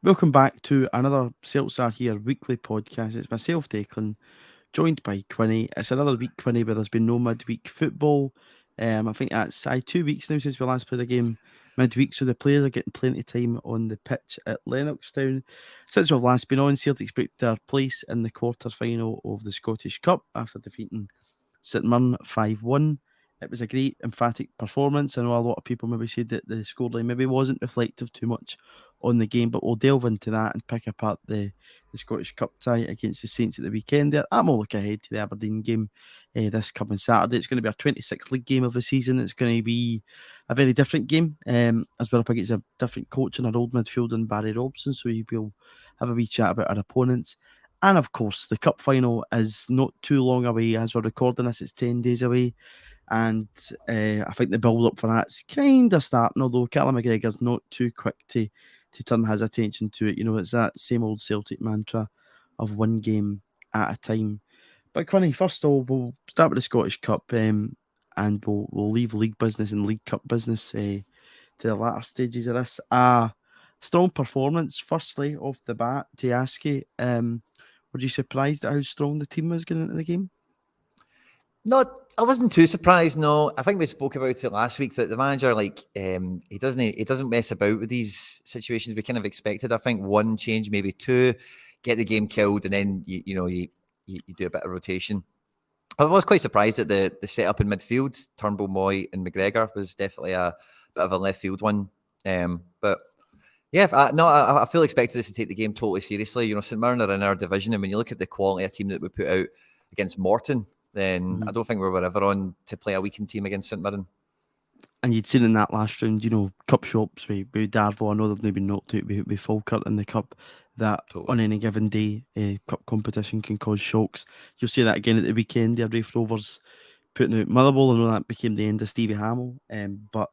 Welcome back to another CELTSAREHERE weekly podcast. It's myself, Declan, joined by Quinny. It's another week, Quinny, where there's been no midweek football. I think that's 2 weeks now since we last played a game midweek, so the players are getting plenty of time on the pitch at Lennoxtown. Since we've last been on, Celtic's booked their place in the quarter final of the Scottish Cup after defeating St Mirren 5-1. It was a great, emphatic performance. I know a lot of people maybe said that the scoreline maybe wasn't reflective too much on the game, but we'll delve into that and pick apart the Scottish Cup tie against the Saints at the weekend there. I'm all looking ahead to the Aberdeen game this coming Saturday. It's going to be our 26th league game of the season. It's going to be a very different game as we're up against a different coach in our old midfield and Barry Robson, so we'll have a wee chat about our opponents. And of course, the cup final is not too long away. As we're recording this, it's 10 days away. And I think the build up for that's kind of starting, although Callum McGregor's not too quick to turn his attention to it. You know, it's that same old Celtic mantra of one game at a time. But Quinny, first of all, we'll start with the Scottish Cup and we'll leave league business and League Cup business to the latter stages of this. Strong performance, firstly, off the bat, to ask you. Were you surprised at how strong the team was getting into the game? Not, I wasn't too surprised. No, I think we spoke about it last week that the manager, he doesn't mess about with these situations. We kind of expected. I think one change, maybe two, get the game killed, and then you do a bit of rotation. I was quite surprised at the setup in midfield. Turnbull, Moy, and McGregor was definitely a bit of a left field one. But yeah, I feel expected us to take the game totally seriously. You know, St Mirren are in our division, and when you look at the quality of team that we put out against Morton, then I don't think we were ever on to play a weakened team against St Mirren. And you'd seen in that last round, you know, cup shops with Darvo. I know they've been knocked out with Falkirk in the cup. That Totally. on any given day, cup competition can cause shocks. You'll see that again at the weekend. The Rafe Rovers putting out Motherwell. I know that became the end of Stevie Hamill. But,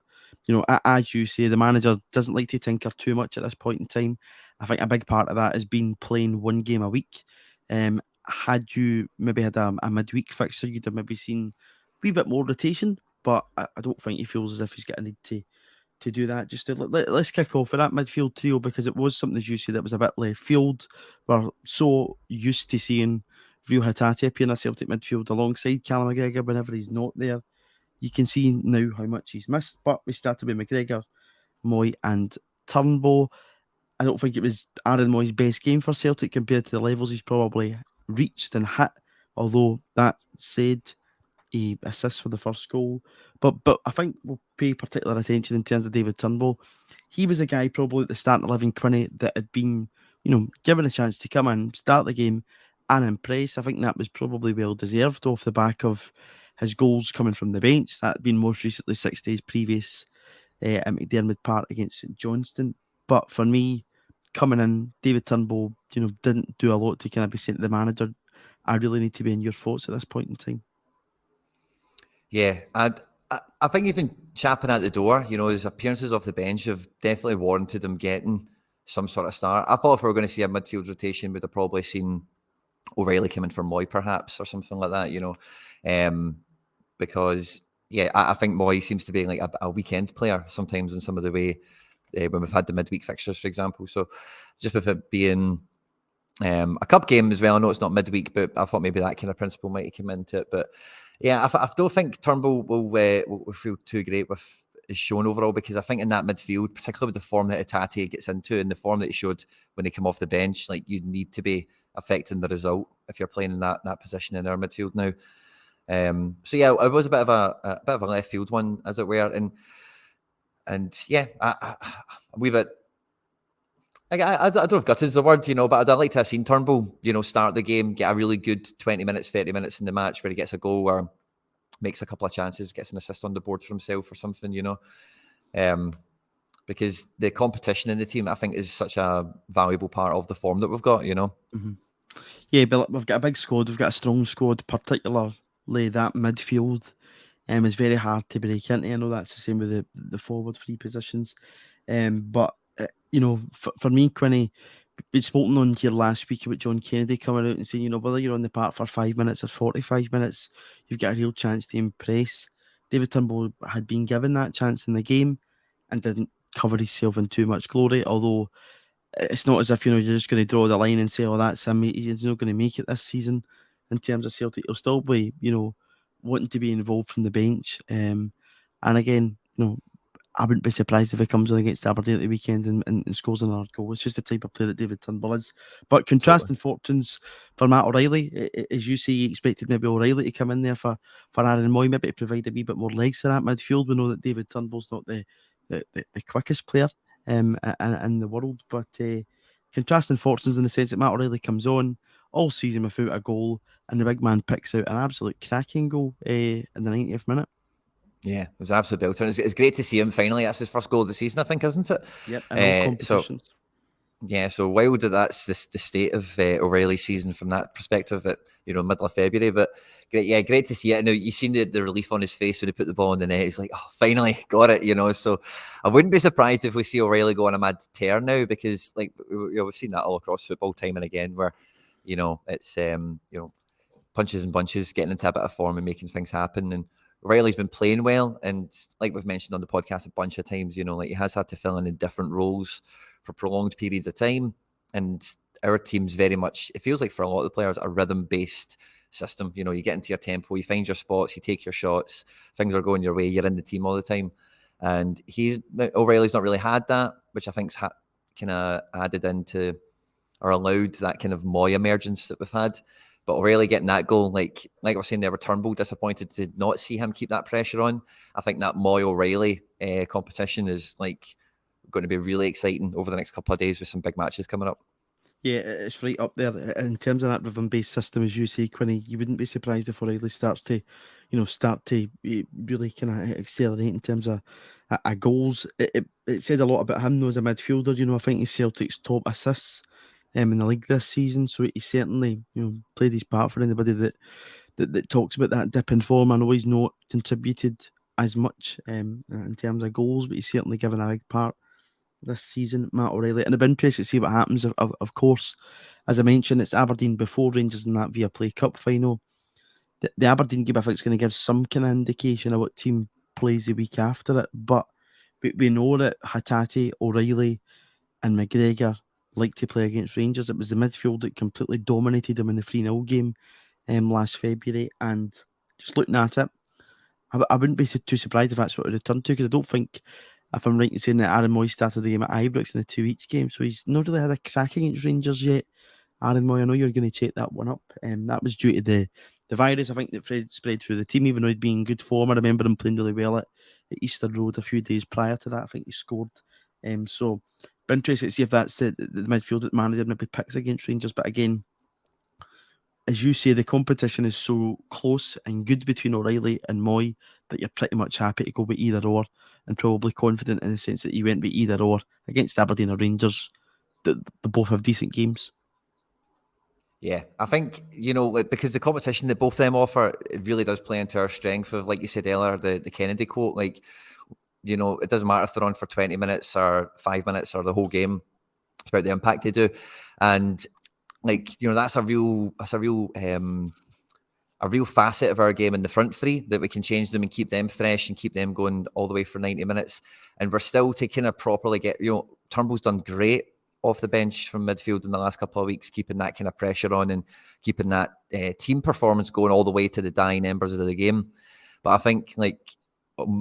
you know, as you say, the manager doesn't like to tinker too much at this point in time. I think a big part of that has been playing one game a week. Had you maybe had a midweek fixture, you'd have maybe seen a wee bit more rotation, but I don't think he feels as if he's got a need to do that. Just let's kick off with that midfield trio, because it was something, as you said, that was a bit left field. We're so used to seeing Reo Hatate appear in a Celtic midfield alongside Callum McGregor whenever he's not there. You can see now how much he's missed, but we started with McGregor, Moy and Turnbull. I don't think it was Aaron Moy's best game for Celtic compared to the levels he's probably reached and hit. Although that said, he assists for the first goal. But I think we'll pay particular attention in terms of David Turnbull. He was a guy probably at the starting 11, Quinny, that had been, you know, given a chance to come in, start the game and impress. I think that was probably well deserved off the back of his goals coming from the bench. That had been most recently 6 days previous at McDiarmid Park against St Johnstone. But for me, coming in, David Turnbull, you know, didn't do a lot to kind of be saying to the manager, I really need to be in your thoughts at this point in time. Yeah, and I think even chapping at the door, you know, his appearances off the bench have definitely warranted him getting some sort of start. I thought if we were going to see a midfield rotation, we'd have probably seen O'Reilly come in for Moy perhaps or something like that, you know, because yeah, I think Moy seems to be like a weekend player sometimes in some of the way when we've had the midweek fixtures, for example. So just with it being a cup game as well, I know it's not midweek, but I thought maybe that kind of principle might have come into it. But yeah, I don't think Turnbull will feel too great with his shown overall, because I think in that midfield, particularly with the form that Hatate gets into and the form that he showed when he came off the bench, like you need to be affecting the result if you're playing in that position in our midfield now. So yeah, it was a bit of a left field one, as it were, and yeah, a wee bit. I don't know if gutted is the word, you know, but I'd like to have seen Turnbull, you know, start the game, get a really good 20 minutes, 30 minutes in the match where he gets a goal or makes a couple of chances, gets an assist on the board for himself or something, you know. Because the competition in the team, I think, is such a valuable part of the form that we've got, you know. Mm-hmm. Yeah, but we've got a big squad. We've got a strong squad, particularly that midfield. It's very hard to break into. I know that's the same with the forward three positions. But you know, for me, Quinny, we'd spoken on here last week about John Kennedy coming out and saying, you know, whether you're on the park for 5 minutes or 45 minutes, you've got a real chance to impress. David Turnbull had been given that chance in the game and didn't cover himself in too much glory, although it's not as if you're just going to draw the line and say, "Oh, that's him. He's not going to make it this season." In terms of Celtic, he'll still be wanting to be involved from the bench. And again, I wouldn't be surprised if he comes on against Aberdeen at the weekend and scores another goal. It's just the type of player that David Turnbull is. But Totally. contrasting fortunes for Matt O'Reilly, as you say, you expected maybe O'Reilly to come in there for Aaron Moy, maybe to provide a wee bit more legs to that midfield. We know that David Turnbull's not the quickest player in the world, but contrasting fortunes in the sense that Matt O'Reilly comes on all season without a goal, and the big man picks out an absolute cracking goal in the 90th minute. Yeah, it was absolute belter. It's great to see him finally. That's his first goal of the season, I think, isn't it? Yep, in all So competitions. yeah, so wild that that's the state of O'Reilly's season from that perspective at middle of February. But great to see it. Now you seen the relief on his face when he put the ball in the net. He's like, oh, finally got it. So I wouldn't be surprised if we see O'Reilly go on a mad tear now, because like we've seen that all across football time and again, where it's punches and bunches, getting into a bit of form and making things happen. And O'Reilly's been playing well, and like we've mentioned on the podcast a bunch of times, like he has had to fill in different roles for prolonged periods of time. And our team's very much, it feels like for a lot of the players, a rhythm-based system. You get into your tempo, you find your spots, you take your shots, things are going your way, you're in the team all the time. And O'Reilly's not really had that, which I think's kind of added into or allowed that kind of Moy emergence that we've had. But O'Reilly getting that goal, like I was saying there, with Turnbull disappointed to not see him keep that pressure on. I think that Moy O'Reilly competition is like going to be really exciting over the next couple of days with some big matches coming up. Yeah, it's right up there in terms of that rhythm-based system, as you say, Quinny. You wouldn't be surprised if O'Reilly starts to, really kind of accelerate in terms of goals. It says a lot about him though as a midfielder. I think he's Celtic's top assists in the league this season, so he certainly played his part for anybody that talks about that dip in form. I know he's not contributed as much in terms of goals, but he's certainly given a big part this season, Matt O'Reilly. And it'll be interesting to see what happens. Of course, as I mentioned, it's Aberdeen before Rangers in that Viaplay Cup final. The Aberdeen game, I think, is going to give some kind of indication of what team plays the week after it. But we know that Hatate, O'Reilly, and McGregor like to play against Rangers. It was the midfield that completely dominated them in the 3-0 game last February. And just looking at it, I wouldn't be too surprised if that's what it returned to, because I don't think, if I'm right in saying that Aaron Moy started the game at Ibrox in the 2 each game, so he's not really had a crack against Rangers yet. Aaron Moy, I know you're going to check that one up. That was due to the virus, I think, that Fred spread through the team, even though he'd been in good form. I remember him playing really well at Easter Road a few days prior to that. I think he scored. So, be interested to see if that's the midfield that manager maybe picks against Rangers. But again, as you say, the competition is so close and good between O'Reilly and Moy that you're pretty much happy to go with either or, and probably confident in the sense that you went with either or against Aberdeen or Rangers. They both have decent games. Yeah, I think, because the competition that both them offer, it really does play into our strength of, like you said earlier, the Kennedy quote, like, it doesn't matter if they're on for 20 minutes or 5 minutes or the whole game. It's about the impact they do. And like, that's a real facet of our game in the front three, that we can change them and keep them fresh and keep them going all the way for 90 minutes. And we're still to kind of properly get, Turnbull's done great off the bench from midfield in the last couple of weeks, keeping that kind of pressure on and keeping that team performance going all the way to the dying embers of the game. But I think like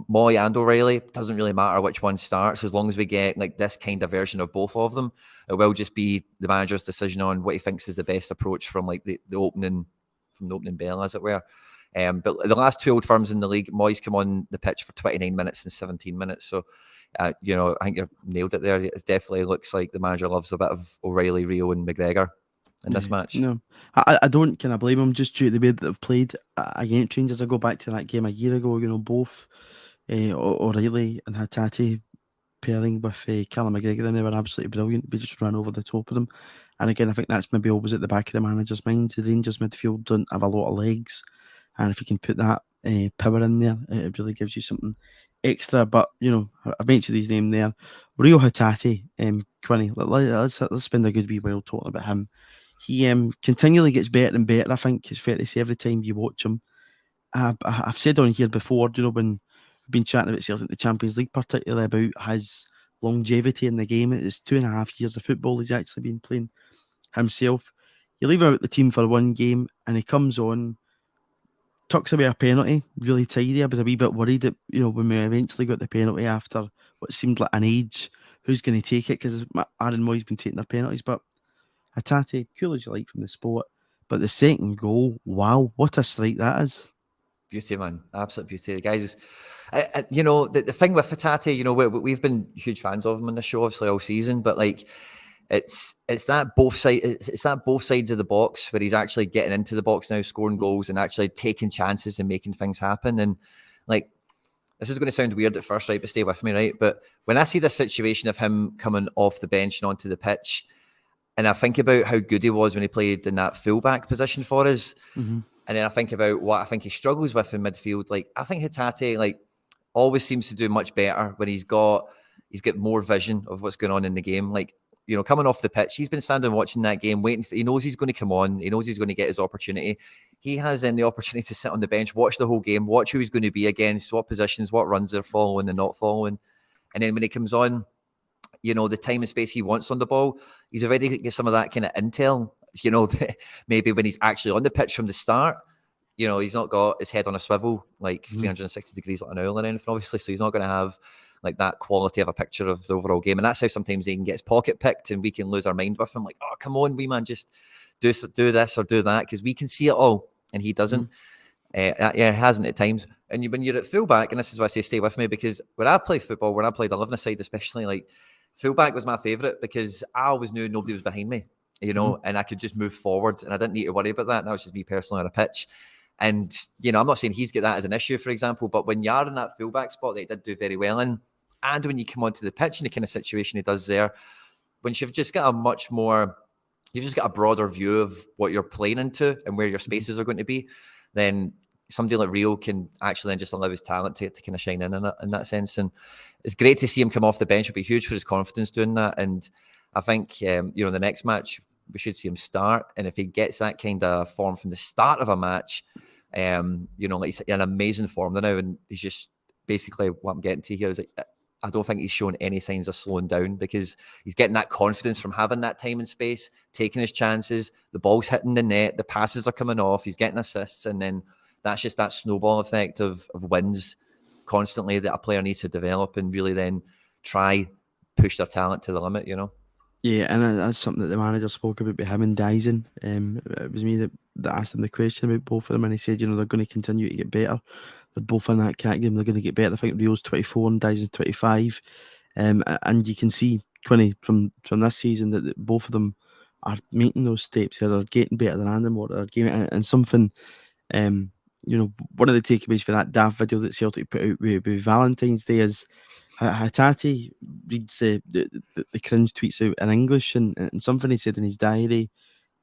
Moy and O'Reilly, doesn't really matter which one starts, as long as we get like this kind of version of both of them. It will just be the manager's decision on what he thinks is the best approach from like the opening bell, as it were. But the last two old firms in the league, Moy's come on the pitch for 29 minutes and 17 minutes. So, I think you've nailed it there. It definitely looks like the manager loves a bit of O'Reilly, Reo and McGregor in this match. No, I don't kind of blame him, just due to the way that they've played against Rangers. I go back to that game a year ago, both O'Reilly and Hatate pairing with Callum McGregor, and they were absolutely brilliant. We just ran over the top of them. And again, I think that's maybe always at the back of the manager's mind. The Rangers midfield don't have a lot of legs, and if you can put that power in there, it really gives you something extra. But I mentioned his name there, Reo Hatate, Quinny. Let's spend a good wee while talking about him. He continually gets better and better. I think it's fair to say every time you watch him. I've said on here before, when we've been chatting about Celtic, the Champions League, particularly about his longevity in the game. It's 2.5 years of football he's actually been playing himself. You leave him out the team for one game and he comes on, tucks away a penalty really tidy. I was a wee bit worried that, when we eventually got the penalty after what seemed like an age, who's going to take it? Because Aaron Moy's been taking their penalties. But Hatate, cool as you like from the spot. But the second goal, wow, what a strike that is. Beauty, man. Absolute beauty. The guys, the thing with Hatate, we've been huge fans of him on the show, obviously, all season, but like, it's that both sides of the box where he's actually getting into the box now, scoring goals and actually taking chances and making things happen. And like, this is going to sound weird at first, right? But stay with me, right? But when I see this situation of him coming off the bench and onto the pitch, and I think about how good he was when he played in that fullback position for us, and then I think about what I think he struggles with in midfield. Like, I think Hatate, like, always seems to do much better when he's got more vision of what's going on in the game. Like, coming off the pitch, he's been standing watching that game, waiting he knows he's going to come on. He knows he's going to get his opportunity. He has then the opportunity to sit on the bench, watch the whole game, watch who he's going to be against, what positions, what runs they're following and not following. And then when he comes on, the time and space he wants on the ball, he's already got some of that kind of intel, maybe when he's actually on the pitch from the start, he's not got his head on a swivel, like 360 degrees like an owl or anything, obviously. So he's not going to have like that quality of a picture of the overall game. And that's how sometimes he can get his pocket picked and we can lose our mind with him. Like, oh, come on, wee man, just do this or do that, because we can see it all and he doesn't. Yeah, hasn't at times. And when you're at fullback, and this is why I say stay with me, because when I play football, when I played 11 side especially, like, fullback was my favourite because I always knew nobody was behind me, and I could just move forward and I didn't need to worry about that. And that was just me personally on a pitch. And, I'm not saying he's got that as an issue, for example, but when you're in that fullback spot that he did do very well in, and when you come onto the pitch in the kind of situation he does there, when you've just got a broader view of what you're playing into and where your spaces are going to be, then somebody like Reo can actually then just allow his talent to kind of shine in that sense. And it's great to see him come off the bench. It'll be huge for his confidence doing that. And I think, the next match, we should see him start. And if he gets that kind of form from the start of a match, like he's in amazing form now. And he's just basically what I'm getting to here is like, I don't think he's shown any signs of slowing down because he's getting that confidence from having that time and space, taking his chances, the ball's hitting the net, the passes are coming off, he's getting assists, and then that's just that snowball effect of wins constantly that a player needs to develop and really then try push their talent to the limit, Yeah, and that's something that the manager spoke about with him and Dyson. It was me that asked him the question about both of them, and he said, they're going to continue to get better. They're both in that category, they're going to get better. I think Rio's 24 and Dyson's 25. And you can see, Quinny, from this season that both of them are making those steps. They're getting better than Andam, or they're getting, and something, one of the takeaways for that daft video that Celtic put out with Valentine's Day is Hatate reads the cringe tweets out in English, and something he said in his diary,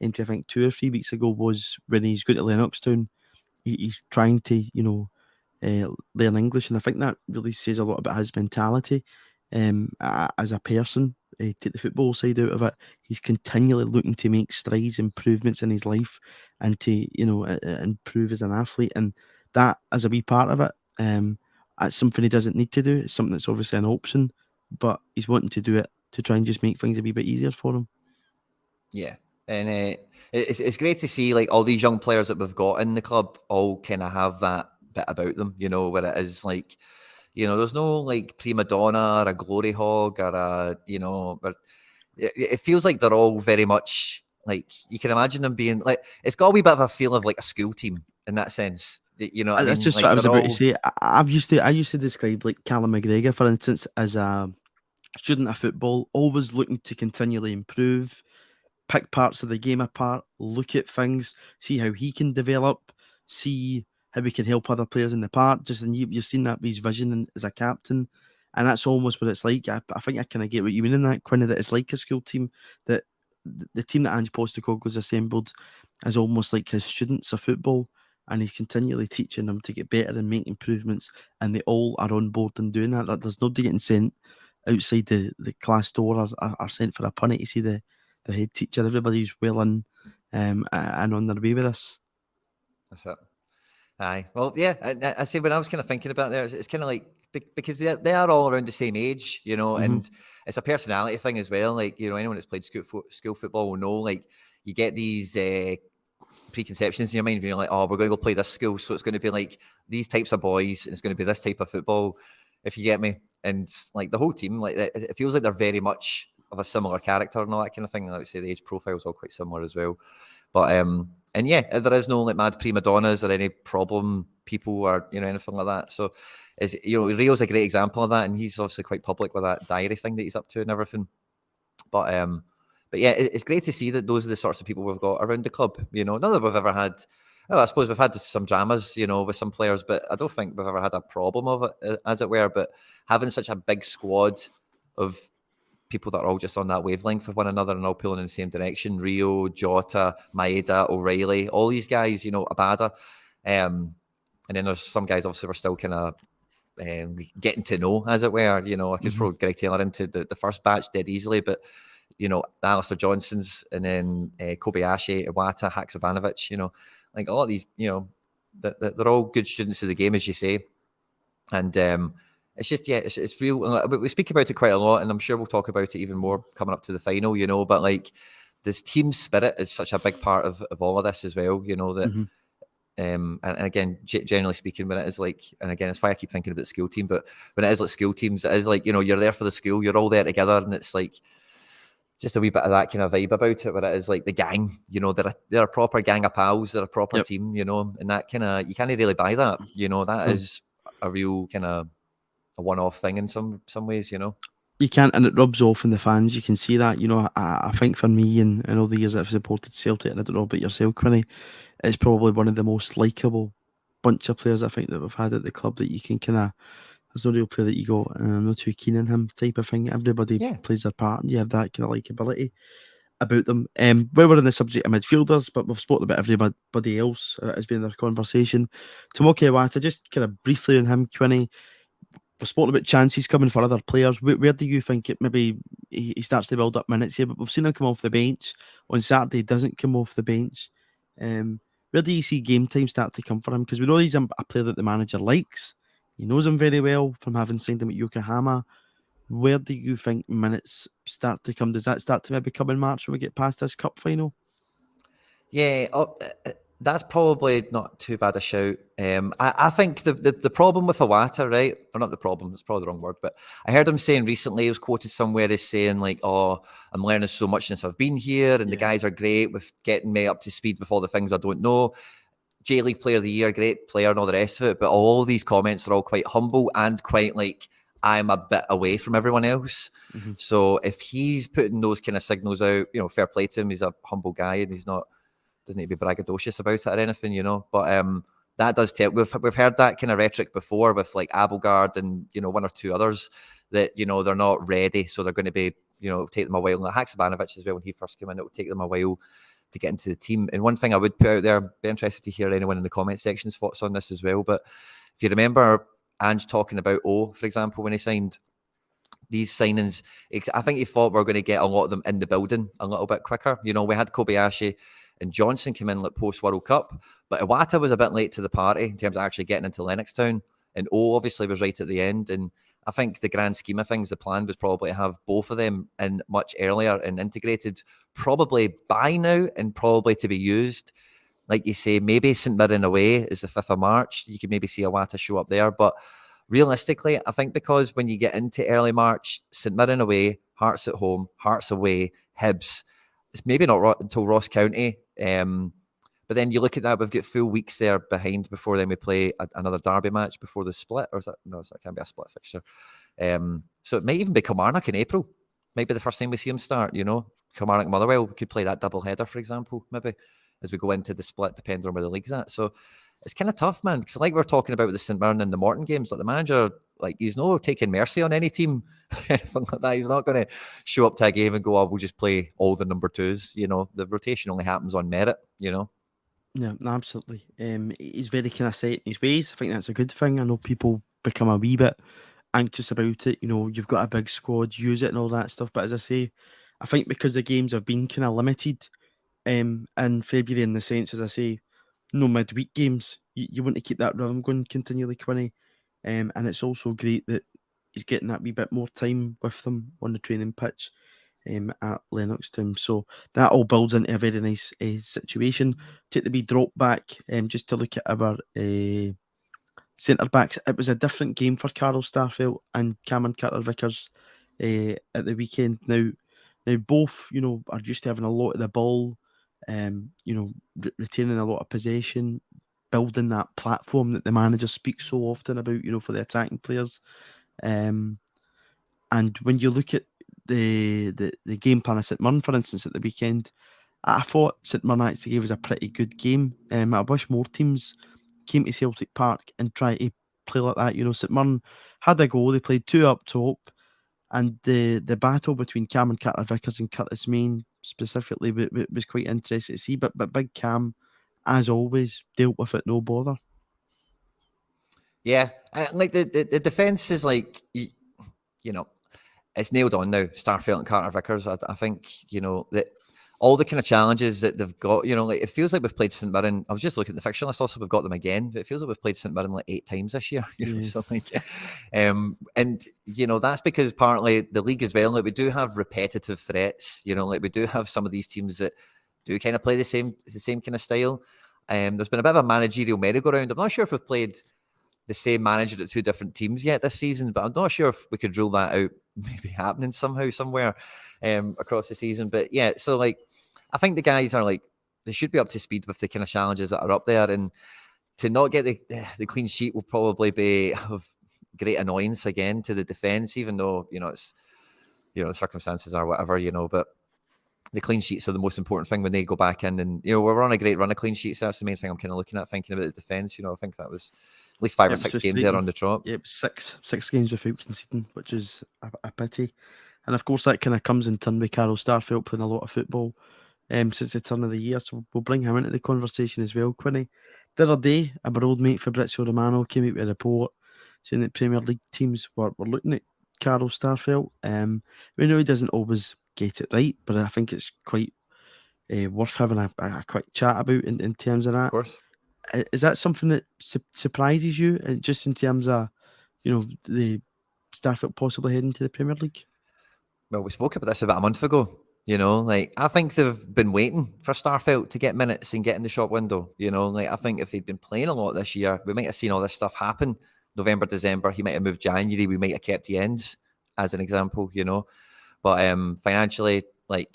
I think 2 or 3 weeks ago, was when he's going to Lennoxtown, he's trying to, learn English, and I think that really says a lot about his mentality as a person. Take the football side out of it, he's continually looking to make strides, improvements in his life, and to improve as an athlete, and that as a wee part of it. That's something he doesn't need to do. It's something that's obviously an option, but he's wanting to do it to try and just make things a wee bit easier for him. Yeah. And it's great to see like all these young players that we've got in the club all kind of have that bit about them, where it is like, there's no like prima donna or a glory hog or a, it feels like they're all very much like, you can imagine them being like, it's got a wee bit of a feel of like a school team in that sense. What I mean? That's just like, what I was about to say. I used to describe like Callum McGregor, for instance, as a student of football, always looking to continually improve, pick parts of the game apart, look at things, see how he can develop, see how we can help other players in the park. And you've seen that with his vision as a captain, and that's almost what it's like. I think I kind of get what you mean in that, Quinny, that it's like a school team, that the team that Ange Postecoglou's assembled is almost like his students of football, and he's continually teaching them to get better and make improvements, and they all are on board in doing that. There's nobody getting sent outside the class door or sent for a punny to see the head teacher. Everybody's well in and on their way with this. That's it. Aye. Well, yeah, I say when I was kind of thinking about there, it's kind of like because they are all around the same age, you know, Mm-hmm. and it's a personality thing as well. Like, you know, anyone that's played school football will know, like, you get these preconceptions in your mind when you're like, oh, we're going to go play this school, so it's going to be like these types of boys, and it's going to be this type of football, if you get me. And like the whole team, like it feels like they're very much of a similar character and all that kind of thing. I would say the age profile's all quite similar as well. But and yeah, there is no like mad prima donnas or any problem people or, you know, anything like that. So is, you know, Rio's a great example of that, and he's obviously quite public with that diary thing that he's up to and everything. But yeah, it's great to see that those are the sorts of people we've got around the club. You know, not that we've ever had. Well, I suppose we've had some dramas, you know, with some players, but I don't think we've ever had a problem of it, as it were. But having such a big squad of people that are all just on that wavelength with one another and all pulling in the same direction. Reo, Jota, Maeda, O'Reilly, all these guys, you know, Abada. And then there's some guys obviously we're still kind of getting to know, as it were. You know, I could throw Greg Taylor into the first batch dead easily, but, you know, Alistair Johnson's and then Kobayashi, Iwata, Haksabanovic, you know, like a lot of these, you know, they're all good students of the game, as you say. And it's just, yeah, it's real. We speak about it quite a lot, and I'm sure we'll talk about it even more coming up to the final, you know, but like this team spirit is such a big part of all of this as well, you know, that, and again, generally speaking, when it is like, and again, it's why I keep thinking about the school team, but when it is like school teams, it is like, you know, you're there for the school, you're all there together, and it's like just a wee bit of that kind of vibe about it, where it is like the gang, you know, they're a proper gang of pals, they're a proper team, you know, and that kind of, you can't really buy that, you know, that is a real kind of a one-off thing in some ways, you know. You can't, and it rubs off on the fans. You can see that. You know, I think for me, and all the years that I've supported Celtic, and I don't know about yourself, Quinny, it's probably one of the most likeable bunch of players I think that we've had at the club, that you can kind of, there's no real player that you go, I'm not too keen on him type of thing. Everybody plays their part, and you have that kind of likability about them. Where we're on the subject of midfielders, but we've spoken about everybody else has been in their conversation. Tomoki Iwata, just kind of briefly on him, Quinny. We've spoken about chances coming for other players. Where do you think it maybe he starts to build up minutes here? But we've seen him come off the bench on Saturday. He doesn't come off the bench. Where do you see game time start to come for him? Because we know he's a player that the manager likes. He knows him very well from having signed him at Yokohama. Where do you think minutes start to come? Does that start to maybe come in March when we get past this cup final? Yeah, that's probably not too bad a shout. I think the problem with Iwata, right? Or not the problem, it's probably the wrong word, but I heard him saying recently, he was quoted somewhere as saying like, oh, I'm learning so much since I've been here, and the guys are great with getting me up to speed with all the things I don't know. J-League Player of the Year, great player and all the rest of it, but all these comments are all quite humble and quite like, I'm a bit away from everyone else. So if he's putting those kind of signals out, you know, fair play to him. He's a humble guy and he's not, doesn't need to be braggadocious about it or anything, you know. But that does tell. We've heard that kind of rhetoric before with like Abelgard and, you know, one or two others that, you know, they're not ready, so they're going to be, you know, take them a while. Like Haksabanovic as well, when he first came in, it will take them a while to get into the team. And one thing I would put out there, be interested to hear anyone in the comment section's thoughts on this as well. But if you remember Ange talking about for example, when he signed these signings, I think he thought we were going to get a lot of them in the building a little bit quicker. You know, we had Kobayashi and Johnson come in like post World Cup, but Iwata was a bit late to the party in terms of actually getting into Lennoxtown. And obviously was right at the end. And I think the grand scheme of things, the plan was probably to have both of them in much earlier and integrated probably by now and probably to be used. Like you say, maybe St Mirren away is the 5th of March. You could maybe see Iwata show up there. But realistically, I think because when you get into early March, St Mirren away, Hearts at home, Hearts away, Hibs, it's maybe not until Ross County. But then you look at that, we've got full weeks there behind before then we play another derby match before the split. Or is that? No, that can't be a split fixture. So it might even be Kilmarnock in April. Might be the first time we see him start, you know. Kilmarnock Motherwell, we could play that double header, for example, maybe, as we go into the split, depending on where the league's at. So it's kind of tough, man, because like we're talking about with the St Mirren and the Morton games, like the manager, like he's not taking mercy on any team or anything like that. He's not going to show up to a game and go, oh, we'll just play all the number twos. You know, the rotation only happens on merit, you know. Yeah, absolutely. He's very kind of set in his ways. I think that's a good thing. I know people become a wee bit anxious about it. You know, you've got a big squad, use it and all that stuff. But as I say, I think because the games have been kind of limited in February, in the sense, as I say, no midweek games. You want to keep that rhythm going continually, Quinny. And it's also great that he's getting that wee bit more time with them on the training pitch at Lennoxtown. So that all builds into a very nice situation. Take the wee drop back just to look at our centre backs. It was a different game for Carl Starfelt and Cameron Carter-Vickers at the weekend. Now both, are used to having a lot of the ball, retaining a lot of possession, building that platform that the manager speaks so often about, for the attacking players. And when you look at the game plan of St Mirren, for instance, at the weekend, I thought St Mirren actually gave us a pretty good game. I wish more teams came to Celtic Park and try to play like that. St Mirren had a goal. They played two up top, and the battle between Cameron Carter-Vickers and Curtis Main specifically was quite interesting to see. But Big Cam, as always, dealt with it no bother. Yeah, like the defense is like it's nailed on now. Starfelt and Carter-Vickers. I think that all the kind of challenges that they've got, like it feels like we've played St Mirren. I was just looking at the fixture list. Also, we've got them again, but it feels like we've played St Mirren like 8 times this year. So like, and that's because partly the league as well. Like we do have repetitive threats. Like we do have some of these teams that do kind of play the same kind of style. There's been a bit of a managerial merry-go-round. I'm not sure if we've played the same manager at 2 different teams yet this season, but I'm not sure if we could rule that out maybe happening somehow somewhere across the season. But yeah, so like I think the guys are like they should be up to speed with the kind of challenges that are up there, and to not get the clean sheet will probably be of great annoyance again to the defense, even though it's circumstances or whatever, but the clean sheets are the most important thing when they go back in, and we're on a great run of clean sheets. That's the main thing I'm kind of looking at, thinking about the defense. I think that was at least 5 or 6 games there on the trot. Yeah, six games without conceding, which is a pity. And of course, that kind of comes in turn with Carl Starfelt playing a lot of football since the turn of the year. So we'll bring him into the conversation as well, Quinny. The other day, our old mate Fabrizio Romano came out with a report saying that Premier League teams were looking at Carl Starfelt. We know he doesn't always get it right, but I think it's quite worth having a quick chat about in terms of that. Of course. Is that something that surprises you, just in terms of, the Starfelt possibly heading to the Premier League? Well, we spoke about this about a month ago. Like I think they've been waiting for Starfelt to get minutes and get in the shop window. Like I think if he'd been playing a lot this year, we might have seen all this stuff happen. November, December, he might have moved January. We might have kept the ends as an example. But financially, like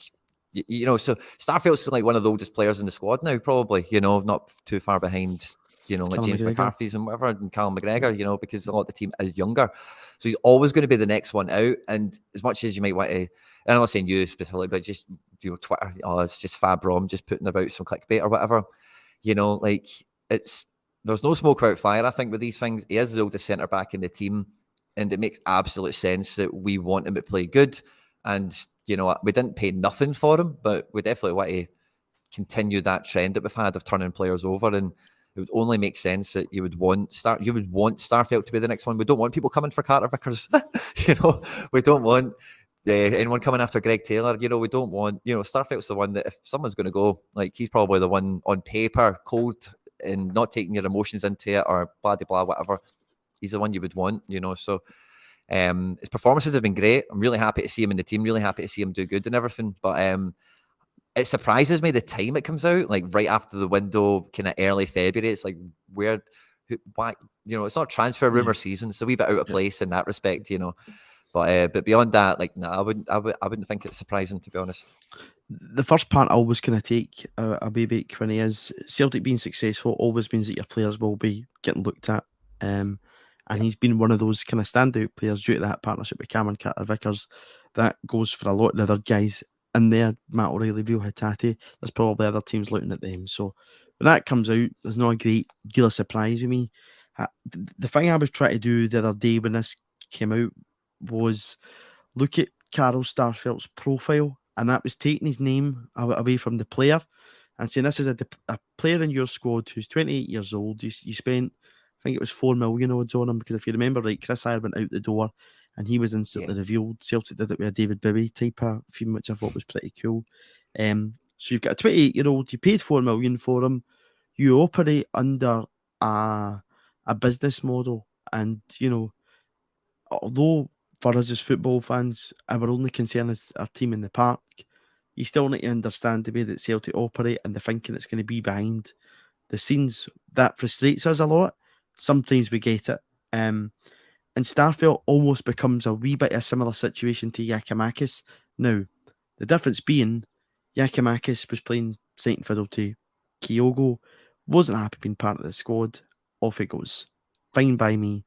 so Starfelt's like one of the oldest players in the squad now, probably. Not too far behind. Like Callum James McGregor. McCarthy's and whatever, and Callum McGregor, because a lot of the team is younger. So he's always going to be the next one out. And as much as you might want to, and I'm not saying you specifically, but just, Twitter, it's just Fab Rom just putting about some clickbait or whatever. Like there's no smoke without fire, I think, with these things. He is the oldest centre back in the team, and it makes absolute sense that we want him to play good. And, we didn't pay nothing for him, but we definitely want to continue that trend that we've had of turning players over. And it would only make sense that you would want Starfelt to be the next one. We don't want people coming for Carter-Vickers. We don't want anyone coming after Greg Taylor. We don't want, Starfelt's the one that if someone's going to go, like he's probably the one on paper, cold and not taking your emotions into it or blah, blah, blah, whatever. He's the one you would want, So his performances have been great. I'm really happy to see him in the team, really happy to see him do good and everything. But it surprises me the time it comes out, like right after the window, kind of early February. It's like why? It's not transfer rumor season. It's a wee bit out of place in that respect, But beyond that, like, no, I wouldn't think it's surprising, to be honest. The first part I always kind of take a baby when he is Celtic being successful always means that your players will be getting looked at. And he's been one of those kind of standout players due to that partnership with Cameron Carter-Vickers. That goes for a lot of the other guys in there, Matt O'Reilly, Reo Hatate. There's probably other teams looking at them. So when that comes out, there's not a great deal of surprise with me. The thing I was trying to do the other day when this came out was look at Carl Starfelt's profile, and that was taking his name away from the player and saying this is a player in your squad who's 28 years old. You spent, I think it was 4 million odds on him, because if you remember right, Chris Iyer went out the door and he was instantly revealed. Celtic did it with a David Bowie type of theme, which I thought was pretty cool. So you've got a 28-year-old, you paid 4 million for him, you operate under a business model, And, although for us as football fans, our only concern is our team in the park, you still need to understand the way that Celtic operate and the thinking that's going to be behind the scenes. That frustrates us a lot. Sometimes we get it. And Starfelt almost becomes a wee bit of a similar situation to Yakimakis. Now, the difference being, Yakimakis was playing Saint Fiddle to Kyogo, wasn't happy being part of the squad. Off it goes. Fine by me.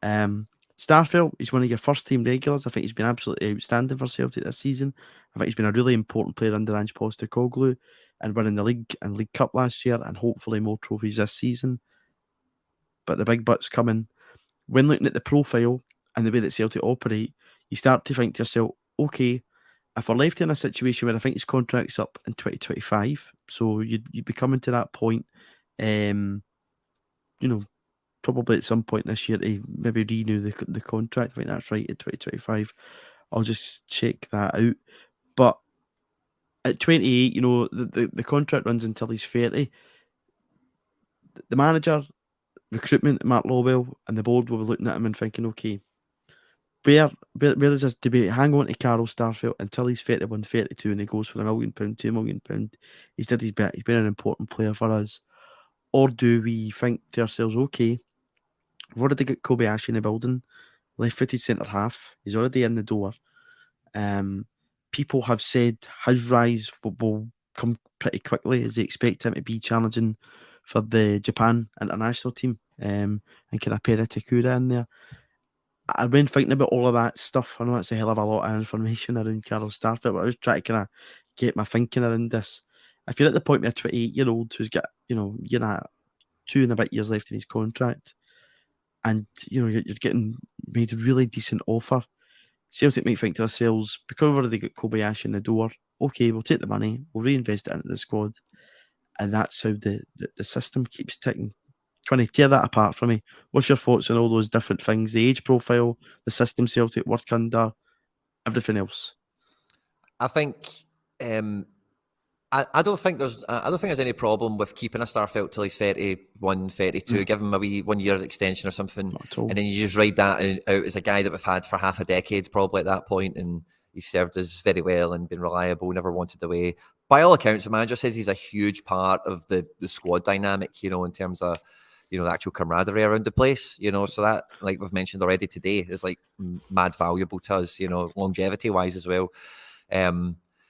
Starfelt, he's one of your first team regulars. I think he's been absolutely outstanding for Celtic this season. I think he's been a really important player under Ange Postecoglou and winning the league and League Cup last year and hopefully more trophies this season. But the big but's coming. When looking at the profile and the way that Celtic operate, you start to think to yourself, okay, if we're left in a situation where I think his contract's up in 2025, so you'd be coming to that point, probably at some point this year to maybe renew the contract. I think that's right, at 2025. I'll just check that out. But at 28, the contract runs until he's 30. The manager, recruitment, Mark Lowell, and the board will be looking at him and thinking, okay, where is this debate? Hang on to Carl Starfelt until he's 31, 32, and he goes for £1 million, £2 million. He's did his bit. He's been an important player for us. Or do we think to ourselves, okay, we've already got Kobayashi in the building, left-footed centre half. He's already in the door. People have said his rise will come pretty quickly as they expect him to be challenging for the Japan international team and kind of pair of Takura in there. I've been thinking about all of that stuff. I know that's a hell of a lot of information around Carl Starfelt, but I was trying to kind of get my thinking around this. If you're at the point with a 28-year-old who's got, 2 and a bit years left in his contract, and you're getting made a really decent offer, Celtic might think to themselves, because we've already got Kobayashi in the door, okay, we'll take the money, we'll reinvest it into the squad, and that's how the system keeps ticking. Quinny, tear that apart for me. What's your thoughts on all those different things? The age profile, the system Celtic work under, everything else. I think I don't think there's any problem with keeping a Starfelt till he's 31, 32, give him a wee 1 year extension or something, and then you just ride that out as a guy that we've had for half a decade probably at that point, and he's served us very well and been reliable, never wanted away. By all accounts, the manager says he's a huge part of the squad dynamic, in terms of the actual camaraderie around the place, so that, like we've mentioned already today, is like mad valuable to us, longevity wise as well.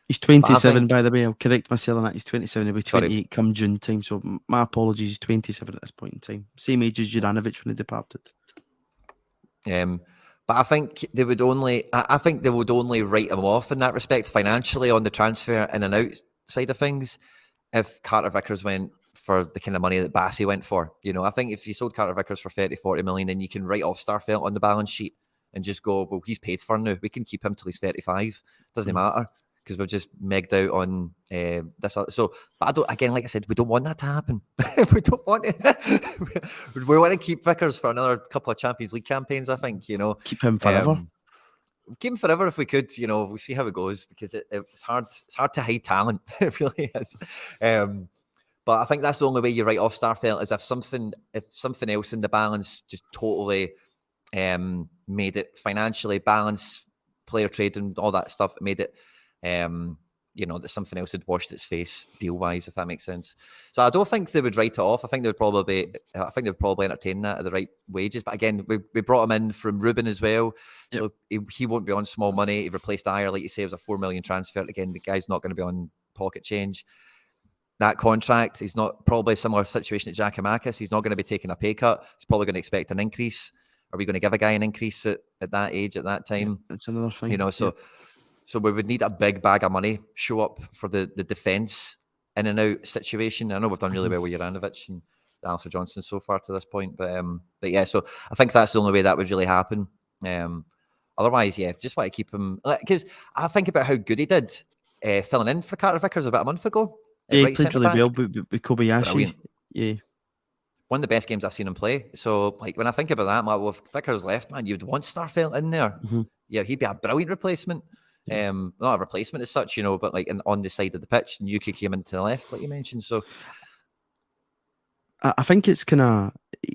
He's 27, by the way. I'll correct myself on that. He's 27. He'll be 28 come June time. So my apologies. He's 27 at this point in time. Same age as Juranovic when he departed. But I think they would only write him off in that respect financially on the transfer in and out side of things if Carter Vickers went for the kind of money that Bassey went for. I think if you sold Carter Vickers for 30, 40 million, then you can write off Starfelt on the balance sheet and just go, well, he's paid for now. We can keep him till he's 35. Doesn't matter, because we've just megged out on this. So, but I don't. Again, like I said, we don't want that to happen. We don't want it. We want to keep Vickers for another couple of Champions League campaigns. I think keep him forever. Keep him forever if we could. We'll see how it goes, because it's hard. It's hard to hide talent. It really is. But I think that's the only way you write off Starfelt, is if something else in the balance just totally made it financially balanced, player trade and all that stuff, made it. That something else had washed its face deal-wise, if that makes sense. So I don't think they would write it off. I think they would probably entertain that at the right wages. But again, we brought him in from Ruben as well, so he won't be on small money. He replaced Dyer, like you say, it was a $4 million transfer. Again, the guy's not going to be on pocket change. That contract, he's not, probably a similar situation at Giakoumakis. He's not going to be taking a pay cut. He's probably going to expect an increase. Are we going to give a guy an increase at that age, at that time? That's another thing. So we would need a big bag of money show up for the defence in and out situation. I know we've done really well with Juranovic and Alistair Johnson so far to this point, but yeah, so I think that's the only way that would really happen. Otherwise, yeah, just want to keep him, because I think about how good he did filling in for Carter Vickers about a month ago. Yeah, he played really well with Kobayashi. Brilliant. Yeah. One of the best games I've seen him play. So, like, when I think about that, I'm like, well, if Vickers left, man, you'd want Starfelt in there. Mm-hmm. Yeah, he'd be a brilliant replacement. Not a replacement as such, but like on the side of the pitch, and Yuki came into the left, like you mentioned. So I think it's kind of,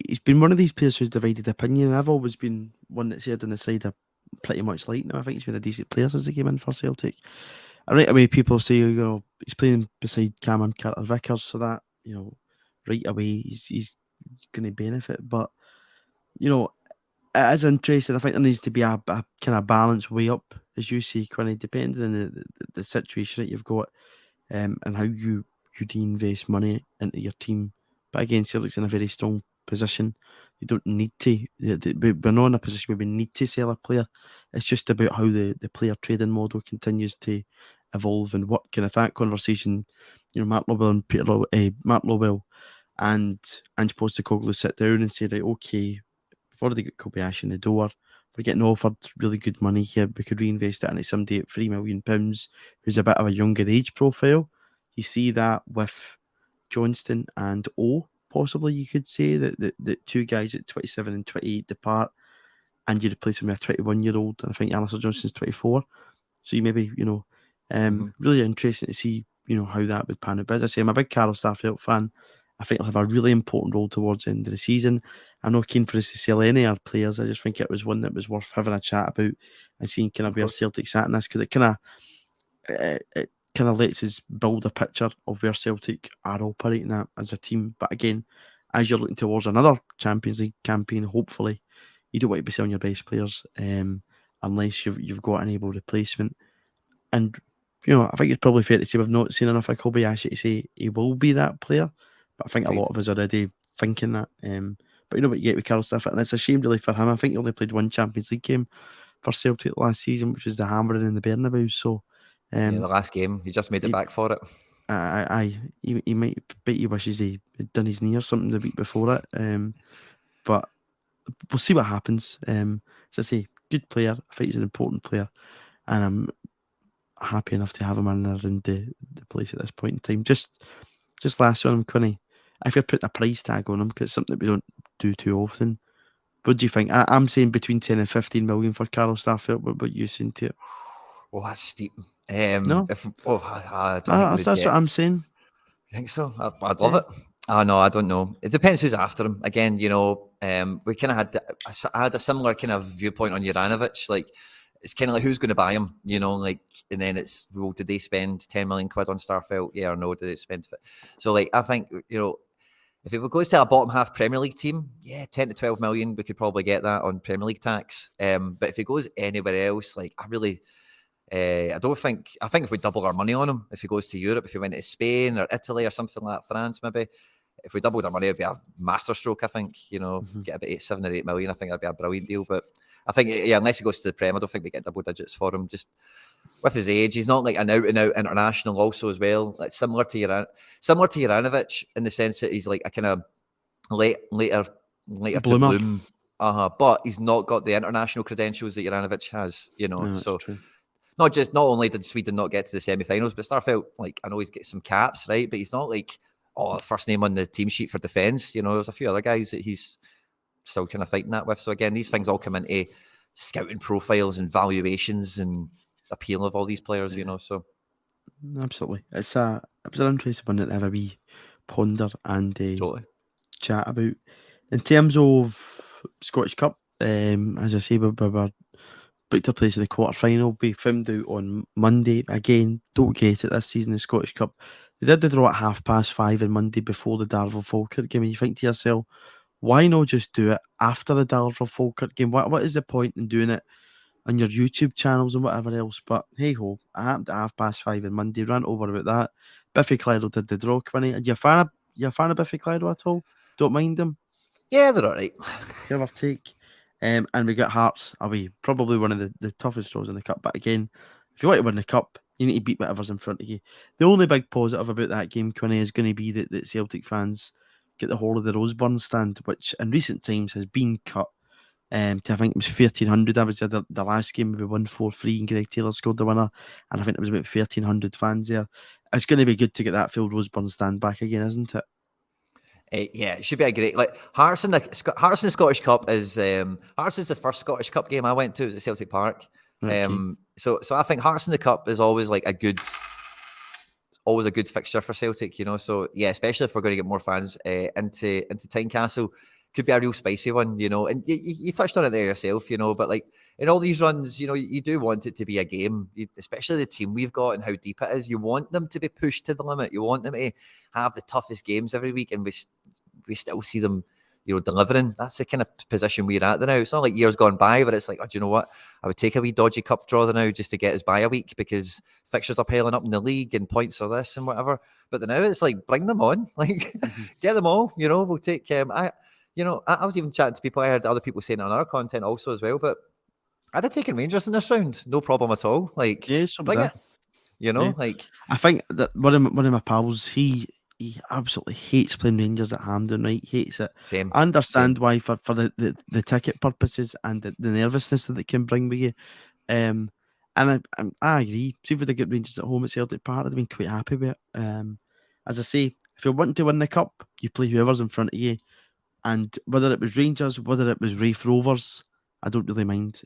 he's been one of these players who's divided opinion. And I've always been one that's said on the side of pretty much like now. I think he's been a decent player since he came in for Celtic. And right away, people say, he's playing beside Cameron Carter-Vickers, so that, right away, he's going to benefit. But, it is interesting. I think there needs to be a kind of balanced way up, as you see, Quinny, depending on the situation that you've got, and how you invest money into your team. But again, Celtic's in a very strong position. They don't need to. We're not in a position where we need to sell a player. It's just about how the player trading model continues to evolve and work. And if that conversation, Mark Lowell and Mark Lowell and Ange Postecoglou sit down and say, right, okay, we've already got Kobayashi in the door. We're getting offered really good money here. We could reinvest it into somebody at £3 million who's a bit of a younger age profile. You see that with Johnston and O, possibly you could say that two guys at 27 and 28 depart, and you replace them with a 21-year-old. And I think Alistair Johnston's 24. So you maybe, really interesting to see, how that would pan out. But as I say, I'm a big Carl Starfelt fan. I think he'll have a really important role towards the end of the season. I'm not keen for us to sell any of our players. I just think it was one that was worth having a chat about and seeing kind of where Celtic sat in this, because it kind of lets us build a picture of where Celtic are operating at as a team. But again, as you're looking towards another Champions League campaign, hopefully, you don't want to be selling your best players unless you've got an able replacement. And, I think it's probably fair to say we've not seen enough of Kobayashi to say he will be that player. But I think a lot of us are already thinking that. But what you get with Carl Starfelt, and it's a shame really for him. I think he only played one Champions League game for Celtic last season, which was the hammering in the Bernabeu. So, the last game, he just made it back for it. He might bet he wishes he had done his knee or something the week before it. But we'll see what happens. As I say, good player. I think he's an important player, and I'm happy enough to have him in around the place at this point in time. Just last on him, Quinny. If you're putting a price tag on him, because it's something that we don't do too often, what do you think? I'm saying between 10 and 15 million for Carl Starfelt. What you saying to it? Oh, that's steep. No? I don't think that's what I'm saying. You think so? I'd love it. No, I don't know. It depends who's after him. Again, we kind of had a similar kind of viewpoint on Juranovic. Like, it's kind of like, who's going to buy him? And then it's, well, did they spend 10 million quid on Starfelt? Yeah or no? Did they spend it? So, I think, if it goes to a bottom half Premier League team, 10 to 12 million, we could probably get that on Premier League tax. But if it goes anywhere else, I think if we double our money on him, if he goes to Europe, if he went to Spain or Italy or something like that, France maybe, if we doubled our money, it'd be a masterstroke, I think. Get about 7 or 8 million, I think that'd be a brilliant deal. But I think, unless he goes to the Prem, I don't think we get double digits for him. Just with his age, he's not like an out-and-out international also as well. Like similar to Juranovic in the sense that he's like a kind of later to bloom. But he's not got the international credentials that Juranovic has, No, so true. Not only did Sweden not get to the semi-finals, but Starfelt, I know he's got some caps, right? But he's not first name on the team sheet for defence. There's a few other guys that he's still kind of fighting that with. So again, these things all come into scouting profiles and valuations and appeal of all these players, so. Absolutely. It was an interesting one to have a wee ponder and Totally. chat about. In terms of Scottish Cup, as I say, we're booked a place in the quarter-final. We found out on Monday. Again, don't get it this season in the Scottish Cup. They did the draw at 5:30 on Monday before the Darvel Falkirk game. And you think to yourself, why not just do it after the Darvel Falkirk game? What is the point in doing it on your YouTube channels and whatever else? But hey ho, it happened at 5:30 on Monday. Rant over about that. Biffy Clyro did the draw, Quinny. Are you a fan of Biffy Clyro at all? Don't mind him? Yeah, they're all right. Give or take. And we got Hearts away. Probably one of the toughest draws in the cup. But again, if you want to win the cup, you need to beat whatever's in front of you. The only big positive about that game, Quinny, is going to be that Celtic fans get the whole of the Roseburn stand, which in recent times has been cut to, I think it was 1,300. That was the last game we won 4-3 and Greg Taylor scored the winner. And I think there was about 1,300 fans there. It's going to be good to get that full Roseburn stand back again, isn't it? It should be a great Hearts in the Scottish Cup is Hearts is the first Scottish Cup game I went to. It was at Celtic Park. Okay. So I think Hearts in the Cup is always always a good fixture for Celtic, So especially if we're going to get more fans into Tynecastle. could be a real spicy one, you know. And you touched on it there yourself, you know. But like in all these runs, you know, you do want it to be a game, especially the team we've got and how deep it is. You want them to be pushed to the limit. You want them to have the toughest games every week, and we still see them, you know, delivering. That's the kind of position we're at now. It's not like years gone by, but it's like, oh, do you know what? I would take a wee dodgy cup draw now just to get us by a week because fixtures are piling up in the league and points are this and whatever. But now it's like, bring them on, like get them all. You know, we'll take. I was even chatting to people. I heard other people saying it on our content also as well. But I'd have taken Rangers in this round, no problem at all. Like, Yeah, so bring it. You know, like I think that one of my pals, he absolutely hates playing Rangers at Hampden, right? Hates it. same. I understand why for the ticket purposes and the nervousness that it can bring with you. And I agree. See if we'd have got Rangers at home at Celtic Park, I'd have been quite happy with it. As I say, if you're wanting to win the cup, you play whoever's in front of you. And whether it was Rangers, whether it was Raith Rovers, I don't really mind.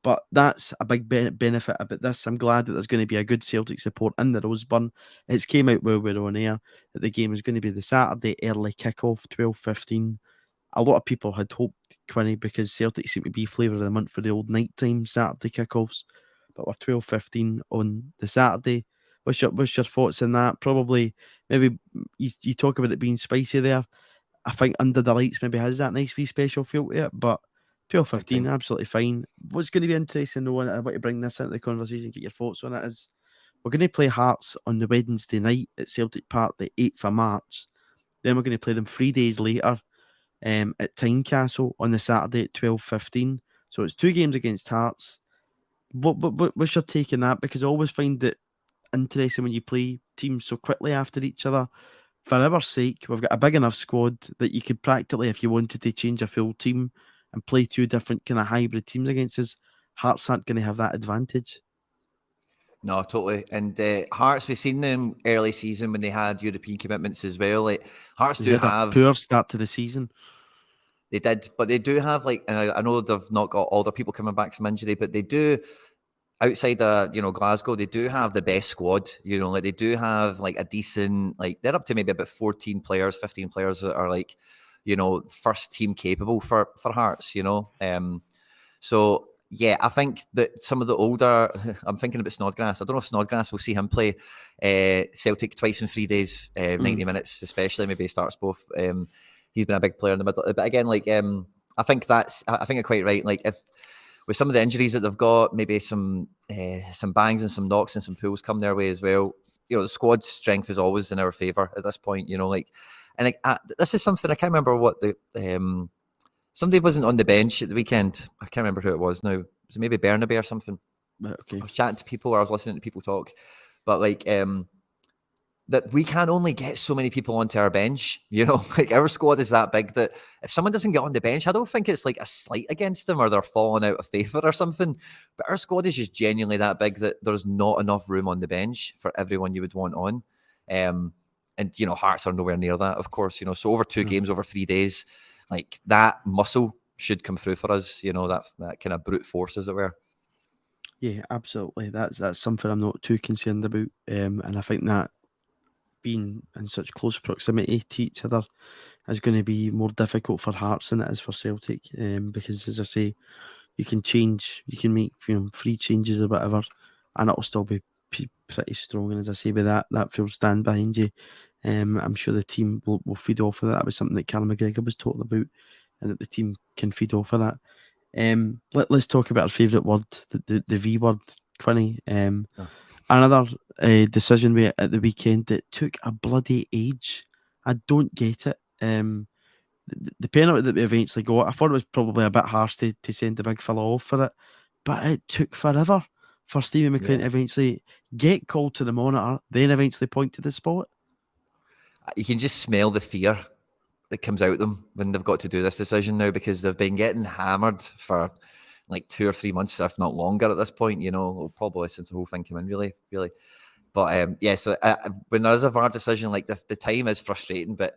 But that's a big benefit about this. I'm glad that there's going to be a good Celtic support in the Roseburn. It's came out while we were on air that the game is going to be the Saturday early kickoff, 12:15. A lot of people had hoped, Quinny, because Celtic seem to be flavour of the month for the old nighttime Saturday kickoffs. But we're 12:15 on the Saturday. What's your thoughts on that? Probably, maybe you talk about it being spicy there. I think Under the Lights maybe has that nice wee special feel to it, but 12:15, absolutely fine. What's going to be interesting though, and I want to bring this into the conversation, get your thoughts on it, is we're going to play Hearts on the Wednesday night at Celtic Park, the 8th of March. Then we're going to play them 3 days later at Tynecastle on the Saturday at 12:15. So it's 2 games against Hearts. What's your take on that? Because I always find it interesting when you play teams so quickly after each other. For our sake, we've got a big enough squad that you could practically, if you wanted to change a full team and play 2 different kind of hybrid teams against us, Hearts aren't going to have that advantage. No, totally. And Hearts, we've seen them early season when they had European commitments as well. Like Hearts do have a poor start to the season. They did, but they do have like, and I know they've not got all their people coming back from injury, but they do. Outside of Glasgow, they do have the best squad. You know, like they do have like a decent, like they're up to maybe about 14 players, 15 players that are like, you know, first team capable for Hearts. You know, so yeah, I think that some of the older, I'm thinking about Snodgrass. I don't know if Snodgrass will see him play Celtic twice in 3 days, 90 minutes, especially. Maybe he starts both. He's been a big player in the middle, but again, like I think you're quite right. Like if with some of the injuries that they've got, maybe some bangs and some knocks and some pulls come their way as well. You know, the squad strength is always in our favour at this point. You know, like, and like this is something I can't remember what the somebody wasn't on the bench at the weekend. I can't remember who it was now. Was it maybe Bernabe or something? Okay. I was chatting to people or I was listening to people talk, but like that we can only get so many people onto our bench. You know, like our squad is that big that if someone doesn't get on the bench, I don't think it's like a slight against them or they're falling out of favour or something. But our squad is just genuinely that big that there's not enough room on the bench for everyone you would want on. And, you know, Hearts are nowhere near that, of course, you know. So over 2 games, over 3 days, like that muscle should come through for us, you know, that kind of brute force, as it were. Yeah, absolutely. That's something I'm not too concerned about. And I think that being in such close proximity to each other is going to be more difficult for Hearts than it is for Celtic. Because, as I say, you can make 3 changes or whatever, and it'll still be pretty strong. And as I say, with that full stand behind you, I'm sure the team will feed off of that. That was something that Callum McGregor was talking about, and that the team can feed off of that. Let's talk about our favourite word, the V word, Quinny. Another decision at the weekend that took a bloody age. I don't get it. The penalty that we eventually got, I thought it was probably a bit harsh to send the big fella off for it, but it took forever for Stevie McLean to eventually get called to the monitor, then eventually point to the spot. You can just smell the fear that comes out of them when they've got to do this decision now, because they've been getting hammered for like 2 or 3 months, if not longer at this point, you know, probably since the whole thing came in, really. But so when there is a VAR decision, like the time is frustrating, but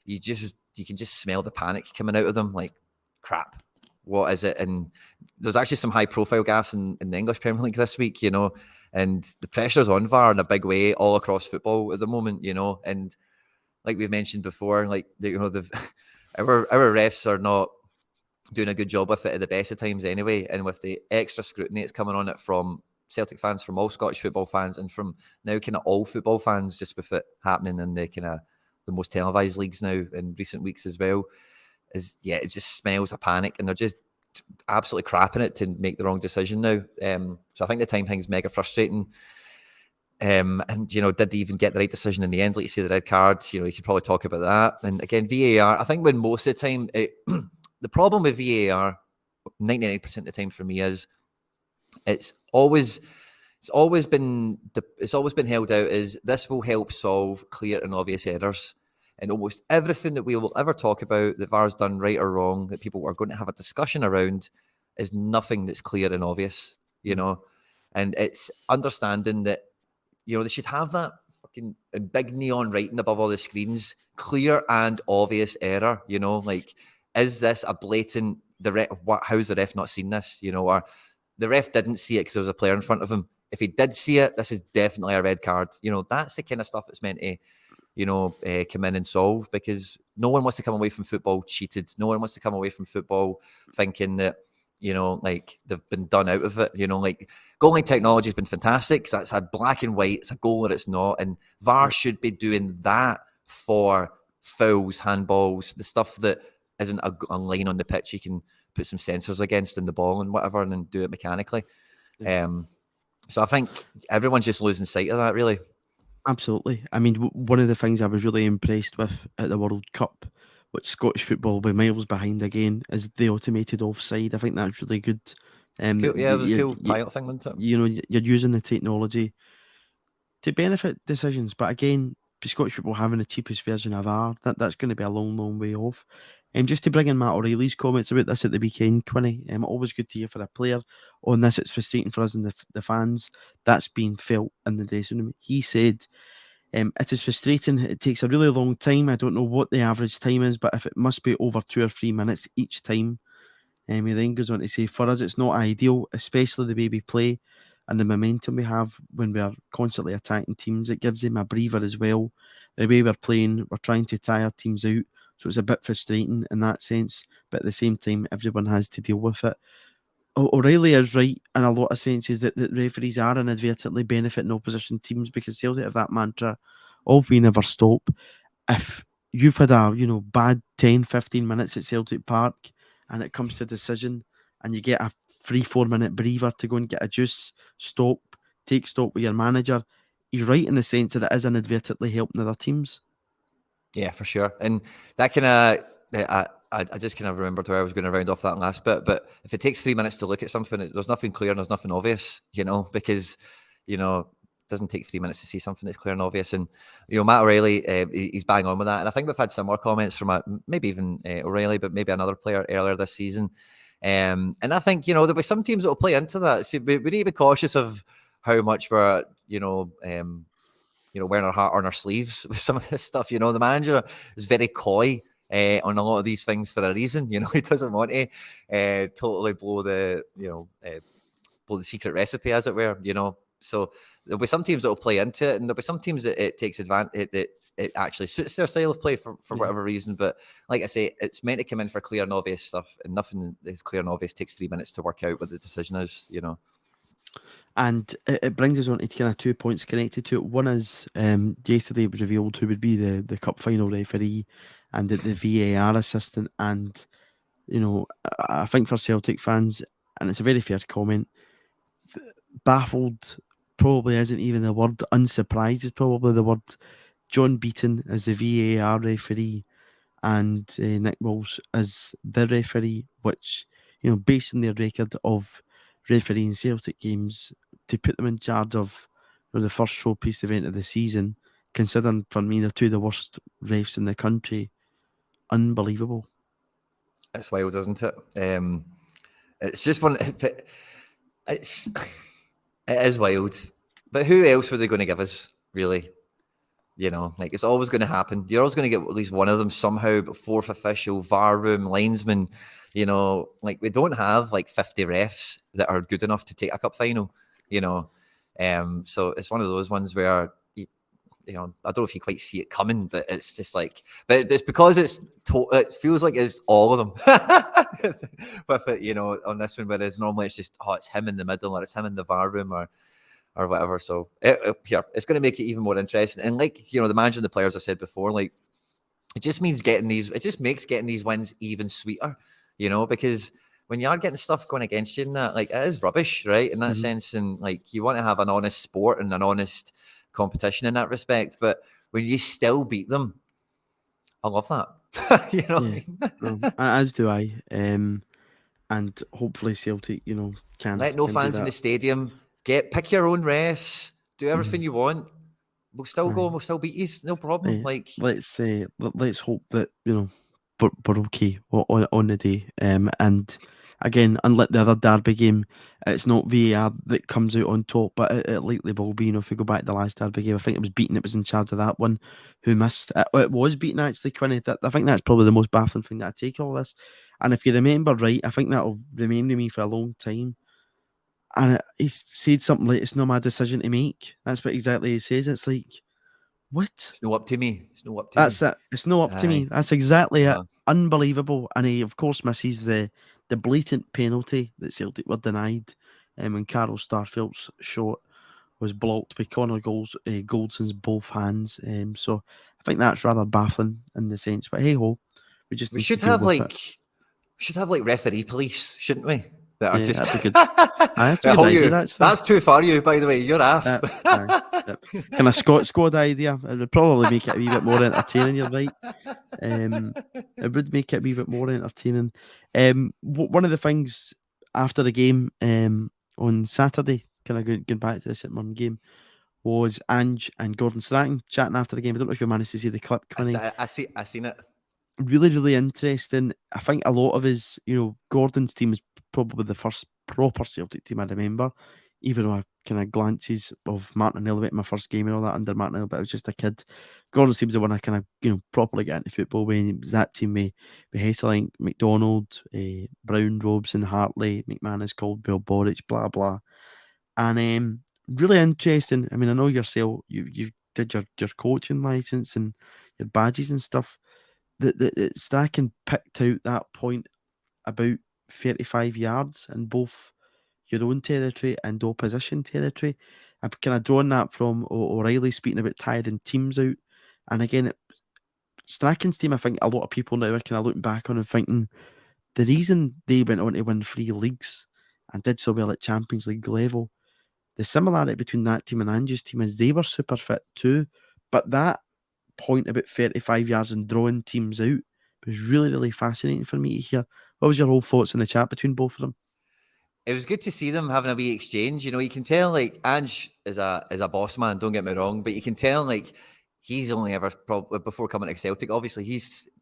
you can just smell the panic coming out of them, like, crap, what is it? And there's actually some high profile gaffes in the English Premier League this week, you know, and the pressure's on VAR in a big way all across football at the moment, you know, and like we've mentioned before, like, you know, our refs are not doing a good job with it at the best of times anyway, and with the extra scrutiny that's coming on it from Celtic fans, from all Scottish football fans, and from now kind of all football fans, just with it happening in the kind of the most televised leagues now in recent weeks as well, it just smells of panic, and they're just absolutely crapping it to make the wrong decision now. So I think the time thing's mega frustrating. And did they even get the right decision in the end? Like you say, the red cards, you could probably talk about that. And again, VAR, I think when most of the time, the problem with VAR, 99% of the time for me is it's always been held out as this will help solve clear and obvious errors. And almost everything that we will ever talk about that VAR's done right or wrong, that people are going to have a discussion around, is nothing that's clear and obvious, And it's understanding that, they should have that fucking big neon writing above all the screens, clear and obvious error, like, is this a blatant, how's the ref not seen this, or the ref didn't see it because there was a player in front of him. If he did see it, this is definitely a red card. That's the kind of stuff that's meant to, come in and solve, because no one wants to come away from football cheated. No one wants to come away from football thinking that, like they've been done out of it. Like goal line technology has been fantastic because that's a black and white, it's a goal or it's not. And VAR should be doing that for fouls, handballs, the stuff that isn't a line on the pitch you can put some sensors against in the ball and whatever, and then do it mechanically. So I think everyone's just losing sight of that, really. Absolutely. I mean, one of the things I was really impressed with at the World Cup, which Scottish football will be miles behind again, is the automated offside. I think that's really good. Cool. Yeah, it was a cool pilot thing, wasn't it? You're using the technology to benefit decisions, but again, Scottish football having the cheapest version of VAR, that's going to be a long, long way off. Just to bring in Matt O'Reilly's comments about this at the weekend, Quinny, always good to hear for a player on this. It's frustrating for us and the fans. That's been felt in the dressing room. He said, it is frustrating. It takes a really long time. I don't know what the average time is, but if it must be over 2 or 3 minutes each time. He then goes on to say, for us, it's not ideal, especially the way we play and the momentum we have when we're constantly attacking teams. It gives them a breather as well. The way we're playing, we're trying to tire teams out. So it's a bit frustrating in that sense. But at the same time, everyone has to deal with it. O'Reilly is right in a lot of senses that referees are inadvertently benefiting opposition teams, because Celtic have that mantra of we never stop. If you've had a bad 10, 15 minutes at Celtic Park and it comes to decision and you get a 3-4 minute breather to go and get a juice, take stock with your manager, he's right in the sense that it is inadvertently helping other teams. Yeah, for sure. And that kind of, I just kind of remembered where I was going to round off that last bit. But if it takes 3 minutes to look at something, there's nothing clear and there's nothing obvious, because, it doesn't take 3 minutes to see something that's clear and obvious. And, Matt O'Reilly, he's bang on with that. And I think we've had similar comments from maybe even O'Reilly, but maybe another player earlier this season. And I think, there'll be some teams that will play into that. So we need to be cautious of how much we're, wearing our heart on our sleeves with some of this stuff. The manager is very coy on a lot of these things for a reason. He doesn't want to totally blow the secret recipe, as it were. So there'll be some teams that will play into it, and there'll be some teams that it takes advantage. It actually suits their style of play for whatever reason. But like I say, it's meant to come in for clear and obvious stuff, and nothing that's clear and obvious takes 3 minutes to work out what the decision is. And it brings us on to kind of 2 points connected to it. One is yesterday it was revealed who would be the cup final referee and the VAR assistant. And, I think for Celtic fans, and it's a very fair comment, baffled probably isn't even the word. Unsurprised is probably the word. John Beaton as the VAR referee and Nick Walsh as the referee, which, based on their record of refereeing Celtic games, to put them in charge of the first showpiece event of the season, considering for me they're two of the worst refs in the country, unbelievable. It's wild, isn't it? It's just one. It is wild. But who else were they going to give us, really? Like it's always going to happen. You're always going to get at least one of them somehow, but fourth official, VAR room, linesman. Like we don't have like 50 refs that are good enough to take a cup final. So it's one of those ones where I don't know if you quite see it coming, but it's just like, but it's because it feels like it's all of them with it, on this one, whereas normally it's just, it's him in the middle, or it's him in the VAR room, or whatever. So it's going to make it even more interesting. And like, the manager and the players I said before, like, it just makes getting these wins even sweeter, because when you are getting stuff going against you, and that, like, it is rubbish, right? In that sense, and like, you want to have an honest sport and an honest competition in that respect. But when you still beat them, I love that. What I mean? As do I. And hopefully Celtic, can Let no can do fans in the that. stadium. Pick your own refs. Do everything you want. We'll still go and we'll still beat you. No problem. Like, let's hope that we're okay on the day. And again, unlike the other derby game, it's not VAR that comes out on top, but it likely will be. If we go back to the last derby game, I think it was Beaton that was in charge of that one, who missed. It was Beaton actually, Quinny. I think that's probably the most baffling thing that I take all this. And if you remember right, I think that'll remain with me for a long time. And he said something like, "It's not my decision to make." That's what exactly he says. It's like, what? it's no up to me. It's no up to That's me. it. It's not up to me. Aye. That's exactly it. Uh-huh. Unbelievable. And he, of course, misses the blatant penalty that Celtic were denied when Carl Starfelt's shot was blocked by Connor Goldson's both hands. So I think that's rather baffling in the sense. But hey ho, we just We need should to deal have with like it. referee police, shouldn't we? That are Yeah, just that'd be good. That's a good idea, actually. That's too far, you, by the way. You're off. Yep. Kind of squad idea. It would probably make it a wee bit more entertaining. You're right. It would make it a wee bit more entertaining. One of the things after the game on Saturday, kind of going back to the St Mirren game, was Ange and Gordon Strachan chatting after the game. I don't know if you managed to see the clip, Quinny. I seen it. Really, really interesting. I think a lot of his, Gordon's team is probably the first proper Celtic team I remember, even though I kind of glances of Martin Elliott in my first game and all that under Martin Elliott, but I was just a kid. Gordon's team was the one I kind of, properly got into football when it was that team with Hesselink, McDonald, Brown, Robson, Hartley, McManus, Caldwell, Boric, blah, blah. And really interesting. I mean, I know yourself, you did your coaching license and your badges and stuff. That Strachan picked out that point about 35 yards in both your own territory and opposition territory. I've kind of drawn that from O'Reilly speaking about tiring teams out. And again, Strachan's team, I think a lot of people now are kind of looking back on and thinking the reason they went on to win 3 leagues and did so well at Champions League level, the similarity between that team and Ange's team is they were super fit too. But that point about 35 yards and drawing teams out was really, really fascinating for me to hear. What was your whole thoughts in the chat between both of them? It was good to see them having a wee exchange. You can tell like Ange is a boss man, don't get me wrong, but you can tell like he's only ever probably before coming to Celtic, obviously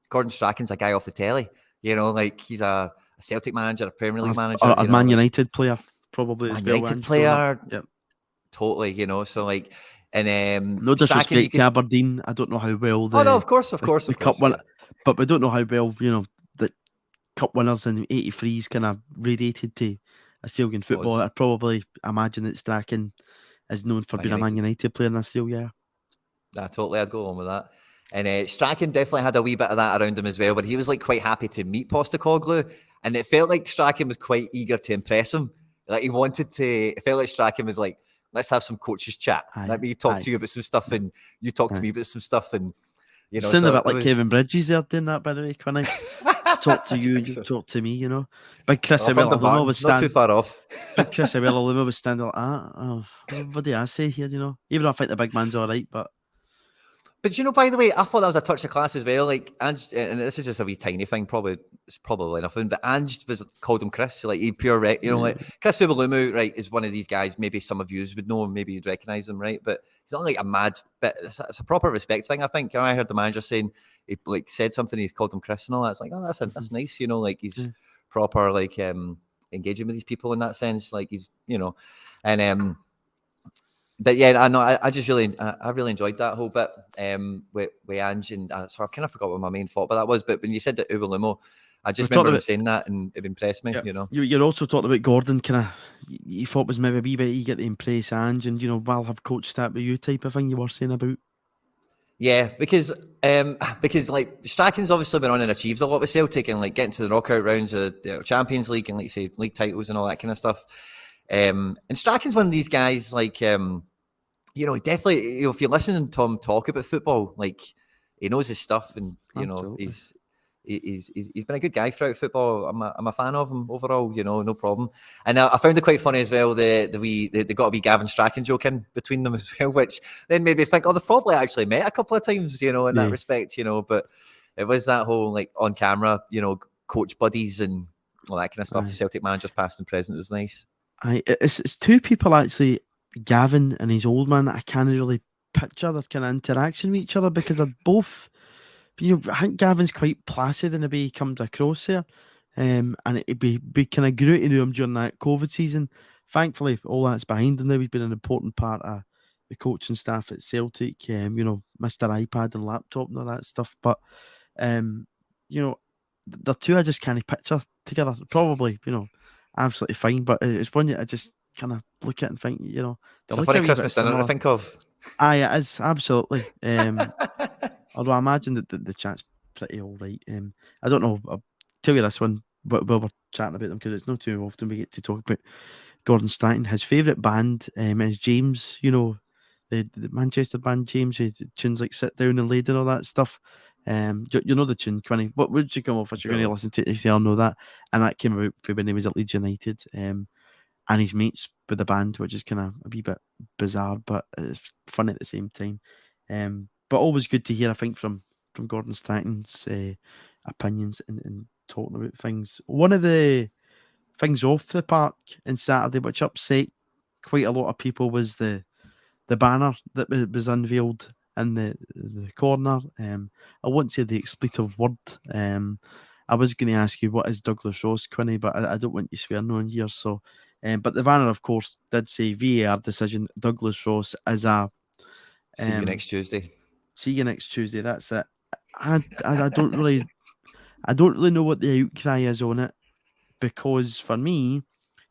Gordon Strachan's a guy off the telly, like he's a Celtic manager, a Premier League manager. A Man United player, probably as well. United player. Yep. Totally, so like, and no disrespect to Aberdeen, I don't know how well no, of course, the cup winner, but we don't know how well the cup winners in '83s kind of radiated to a Celtic football. I'd probably imagine that Strachan is known for being a Man United player in Australia. Totally, I'd go along with that. And Strachan definitely had a wee bit of that around him as well, but he was like quite happy to meet Postecoglou, and it felt like Strachan was quite eager to impress him. Like he wanted to. It felt like Strachan was like, let's have some coaches chat. Let me talk to you about some stuff, and you talk to me about some stuff, and sound a bit like Kevin Bridges there doing that, by the way, Quinny. Talk to you, you talk to me, Big Chris Awella was standing not too far off. Big Chris Awella was standing like, what do I say here, Even though I think the big man's all right, but by the way, I thought that was a touch of class as well. Like Ange, and this is just a wee tiny thing, it's probably nothing, but Ange called him Chris, like he pure like Chris Ubalumu, right, is one of these guys. Maybe some of you would know him, maybe you'd recognise him, right? But he's not like a mad bit. It's a proper respect thing, I think. I heard the manager saying he like said something, he called him Chris and all that. It's like, oh, that's nice, like he's proper, like engaging with these people in that sense, like he's and But yeah, I know. I just really enjoyed that whole bit with Ange, and so I kind of forgot what my main thought about that was. But when you said that Ubalumo, I just remember him saying that, and it impressed me. Yeah. You're also talking about Gordon. Kind of, you thought was maybe a wee bit eager to impress Ange, and while have coached that with you type of thing you were saying about. Yeah, because like Strachan's obviously been on and achieved a lot with Celtic and like getting to the knockout rounds of the Champions League and like say league titles and all that kind of stuff. And Strachan's one of these guys like definitely if you listen to Tom talk about football, like he knows his stuff and Absolutely. he's been a good guy throughout football. I'm a fan of him overall, no problem. And I found it quite funny as well. They got a wee Gavin Strachan joke in between them as well, which then made me think, they've probably actually met a couple of times, in that Yeah. respect, But it was that whole like on camera, coach buddies and all that kind of stuff. Aye. Celtic managers past and present was nice. It's two people actually, Gavin and his old man. I can't really picture their kind of interaction with each other because they're both. I think Gavin's quite placid in the way he comes across there, and it'd be kind of great to know him during that COVID season. Thankfully, all that's behind him now. He's been an important part of the coaching staff at Celtic. Mr. iPad and laptop and all that stuff. But um, the two I just can't picture together. Probably, absolutely fine. But it's one that I just kind of look at and think, they It's a look funny a wee bit Christmas dinner to similar. think of. Aye, it is absolutely. Although I imagine that the chat's pretty all right. I don't know. I'll tell you this one, but while we're chatting about them, because it's not too often we get to talk about Gordon Strachan. His favourite band is James. The Manchester band James, with tunes like "Sit Down" and "Laid" and all that stuff. You know the tune, Quinny. What would you come off? If you're going to listen to it, you say, "I'll know that," and that came about when he was at Leeds United. And his mates with the band, which is kind of a wee bit bizarre, but it's fun at the same time. But always good to hear, I think, from Gordon Strachan's opinions and talking about things. One of the things off the park on Saturday, which upset quite a lot of people, was the banner that was unveiled in the corner. I won't say the expletive word. I was going to ask you what is Douglas Ross, Quinny, but I don't want you swearing on here. So, but the banner, of course, did say VAR decision. Douglas Ross is a See you next Tuesday. see you next Tuesday. That's it. I don't really know what the outcry is on it, because for me,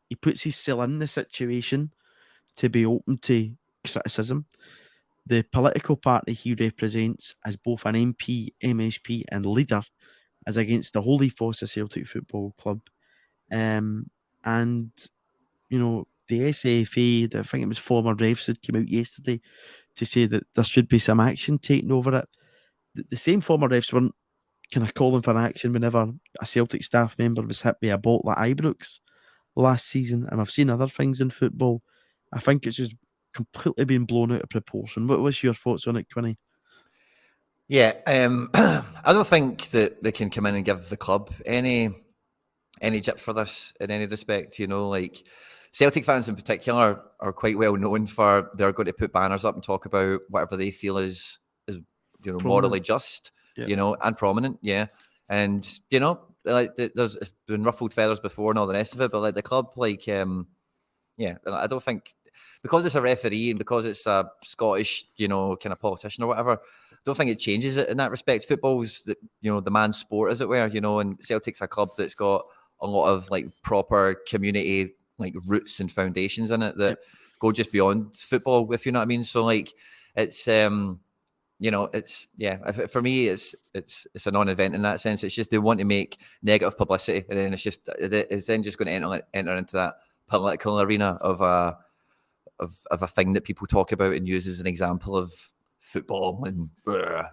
he puts himself in the situation to be open to criticism. The political party he represents as both an MP, MSP, and leader is against the whole ethos of Celtic Football Club. And, the SAFA, I think it was former refs, that came out yesterday to say that there should be some action taken over it. The same former refs weren't kind of calling for action whenever a Celtic staff member was hit by a bottle at Ibrox last season, and I've seen other things in football. I think it's just completely been blown out of proportion. What's your thoughts on it, Quinny? Yeah, I don't think that they can come in and give the club any jip for this in any respect. Like Celtic fans in particular are quite well known for they're going to put banners up and talk about whatever they feel is morally just, Yeah. and prominent. Yeah, and like there's been ruffled feathers before and all the rest of it, but like the club, like I don't think, because it's a referee and because it's a Scottish, kind of politician or whatever, I don't think it changes it in that respect. Football's the man's sport, as it were, and Celtic's a club that's got a lot of like proper community like roots and foundations in it that Yep. go just beyond football, if you know what I mean. So like it's for me it's a non-event in that sense. It's just they want to make negative publicity, and then it's then just going to enter into that political arena of a thing that people talk about and use as an example of football and Yeah.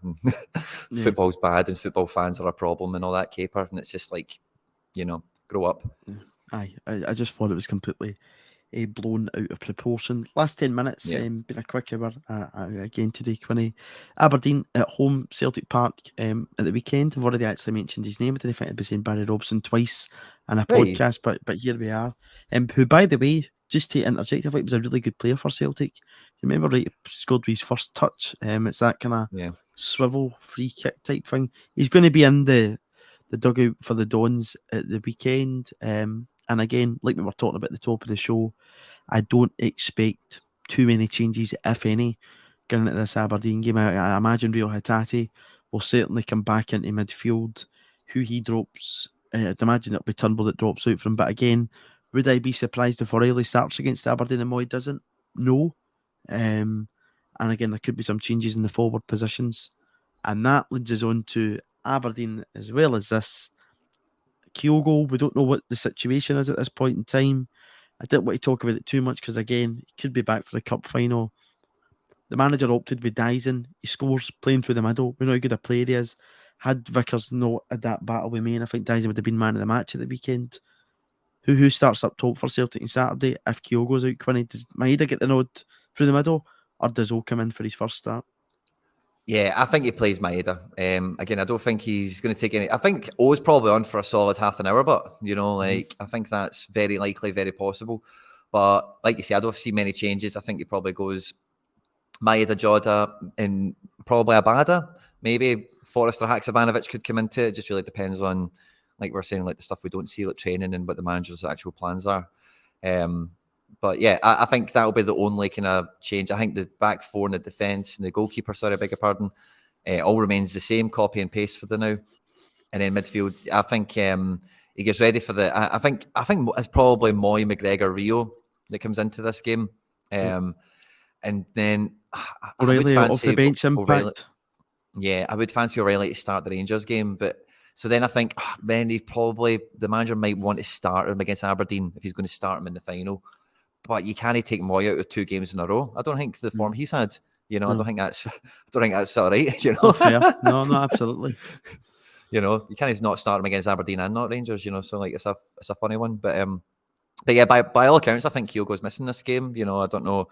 football's bad and football fans are a problem and all that caper. And it's just like, grow up. Yeah. Aye, I just thought it was completely blown out of proportion. Last 10 minutes, Yeah. been a quick hour again today, Quinny. Aberdeen at home, Celtic Park at the weekend. I've already actually mentioned his name. I didn't think I'd be saying Barry Robson twice in a Right. podcast, but here we are. Who, by the way, just to interject, I think was a really good player for Celtic. You remember, right, he scored with his first touch. It's that kind of swivel free kick type thing. He's going to be in the dugout for the Dons at the weekend. And again, like we were talking about at the top of the show, I don't expect too many changes, if any, going into this Aberdeen game. I imagine Reo Hatate will certainly come back into midfield. Who he drops, I'd imagine it'll be Turnbull that drops out for him. But again, would I be surprised if O'Reilly starts against Aberdeen and Moy doesn't? No. And and again, there could be some changes in the forward positions. And that leads us on to Aberdeen as well as this. Kyogo, we don't know what the situation is at this point in time. I didn't want to talk about it too much because, again, he could be back for the cup final. The manager opted with Dyson. He scores playing through the middle. We know how good a player he is. Had Vickers not had that battle with Maine, I think Dyson would have been man of the match at the weekend. Who starts up top for Celtic on Saturday if Kyogo's out, Quinny? Does Maeda get the nod through the middle, or does O come in for his first start? Yeah, I think he plays Maeda. Again, I don't think he's going to take any. I think O's probably on for a solid half an hour, but I think that's very likely, very possible. But like you say, I don't see many changes. I think he probably goes Maeda, Jota, and probably Abada. Maybe Forrester Haksabanovic could come into it. It just really depends on, like we're saying, like the stuff we don't see, like training and what the manager's actual plans are. But yeah, I think that'll be the only kind of change. I think the back four and the defence and the goalkeeper, I beg your pardon, all remains the same, copy and paste for the now. And then midfield, I think he gets ready for the. I think it's probably Moy, McGregor, Reo that comes into this game. And then O'Reilly off the bench impact. O'Reilly, yeah, I would fancy O'Reilly to start the Rangers game, but so then I think then the manager might want to start him against Aberdeen if he's going to start him in the final. But you can't take Moy out of 2 games in a row. I don't think the form he's had. I don't think that's all right. Not fair. No, absolutely. You can't not start him against Aberdeen and not Rangers. So like it's a funny one. But yeah, by all accounts, I think Kyogo's missing this game. I don't know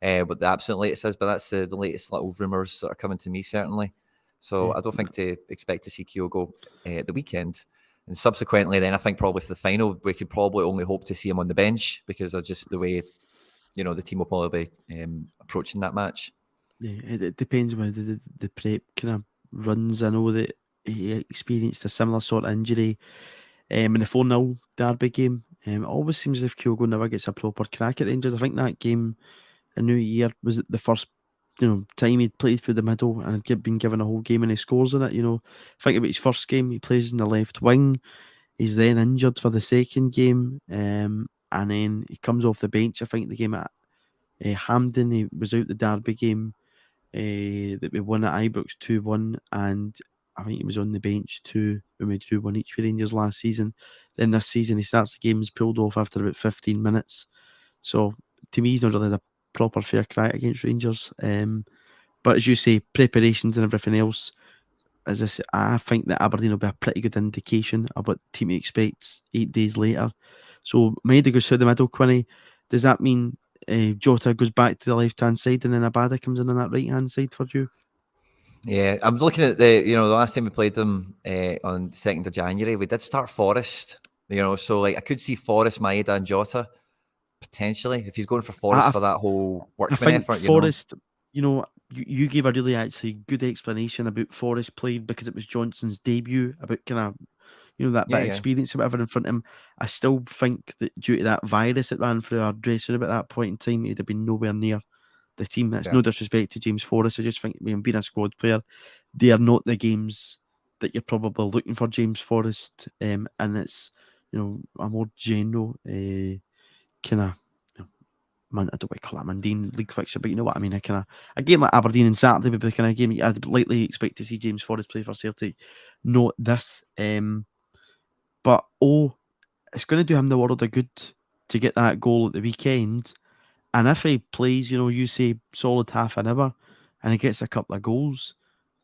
what the absolute latest is, but that's the latest little rumours that are coming to me certainly. So I don't think to expect to see Kyogo at the weekend. And subsequently, then I think probably for the final, we could probably only hope to see him on the bench because of just the way, the team will probably be approaching that match. Yeah, it depends on the prep kind of runs. I know that he experienced a similar sort of injury in the 4-0 derby game. It always seems as if Kyogo never gets a proper crack at Rangers. I think that game in New Year was the first time he'd played through the middle and had been given a whole game and he scores in it. Think about his first game, he plays in the left wing. He's then injured for the second game, and then he comes off the bench. I think the game at Hampden, he was out the derby game that we won at Ibrox 2-1, and I think he was on the bench too when we drew 1 each for Rangers last season. Then this season he starts the games pulled off after about 15 minutes. So to me, he's not really had a proper fair crack against Rangers. But as you say, preparations and everything else, as I say, I think that Aberdeen will be a pretty good indication of what the team expects 8 days later. So Maeda goes through the middle, Quinny. Does that mean Jota goes back to the left-hand side and then Abada comes in on that right-hand side for you? Yeah, I'm looking at the last time we played them on 2nd of January, we did start Forrest, so like I could see Forrest, Maeda and Jota potentially if he's going for Forrest for that whole workman effort. Forrest, you gave a really actually good explanation about Forrest played because it was Johnson's debut, about kind of that bit of experience or whatever in front of him. I still think that due to that virus that ran through our dressing room at that point in time, he'd have been nowhere near the team. That's no disrespect to James Forrest. I just think being a squad player, they are not the games that you're probably looking for James Forrest. And it's a more general kind of I don't want to call it a mundane league fixture, but you know what I mean. A game like Aberdeen and Saturday would be the kind of game I'd likely expect to see James Forrest play for Celtic. Not this. But it's going to do him the world of good to get that goal at the weekend. And if he plays, you say solid half an hour and he gets a couple of goals,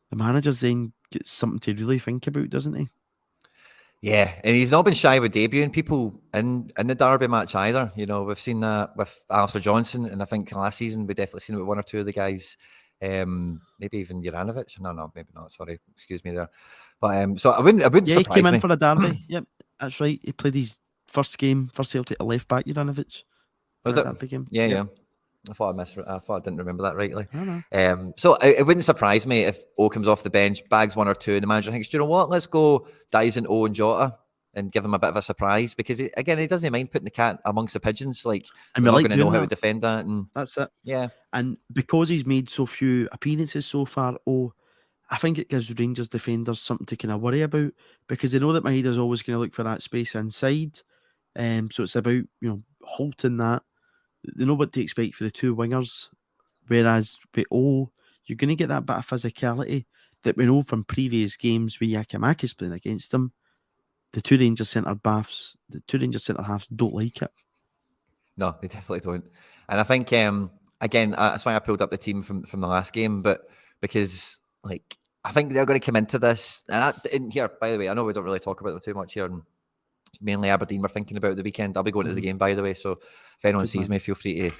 the manager's then gets something to really think about, doesn't he? Yeah, and he's not been shy with debuting people in the derby match either. We've seen that with Alistair Johnson, and I think last season we definitely seen it with 1 or 2 of the guys. Maybe even Juranovic. No, maybe not. Sorry, excuse me there. But so I wouldn't surprise me. Yeah, he came in for a derby. Yep, that's right. He played his first game for Celtic at left back. Juranovic. Was it? That big game? Yeah. I thought I didn't remember that rightly. No. So it wouldn't surprise me if O comes off the bench, bags 1 or 2, and the manager thinks, do you know what? Let's go Dyson, O, and Jota and give him a bit of a surprise because he doesn't mind putting the cat amongst the pigeons. Like, and we're not like going to know how to defend that, and that's it. Yeah, and because he's made so few appearances so far, I think it gives Rangers defenders something to kind of worry about because they know that Maeda's always going to look for that space inside. So it's about halting that. They know what to expect for the 2 wingers Whereas with O, you're going to get that bit of physicality that we know from previous games where Yakimakis playing against them. The two Rangers centre halves don't like it. No, they definitely don't. And I think again, that's why I pulled up the team from the last game, but because like I think they're going to come into this in here. By the way, I know we don't really talk about them too much here, and mainly Aberdeen we're thinking about the weekend. I'll be going to the game, by the way, so if anyone Good sees man. me, feel free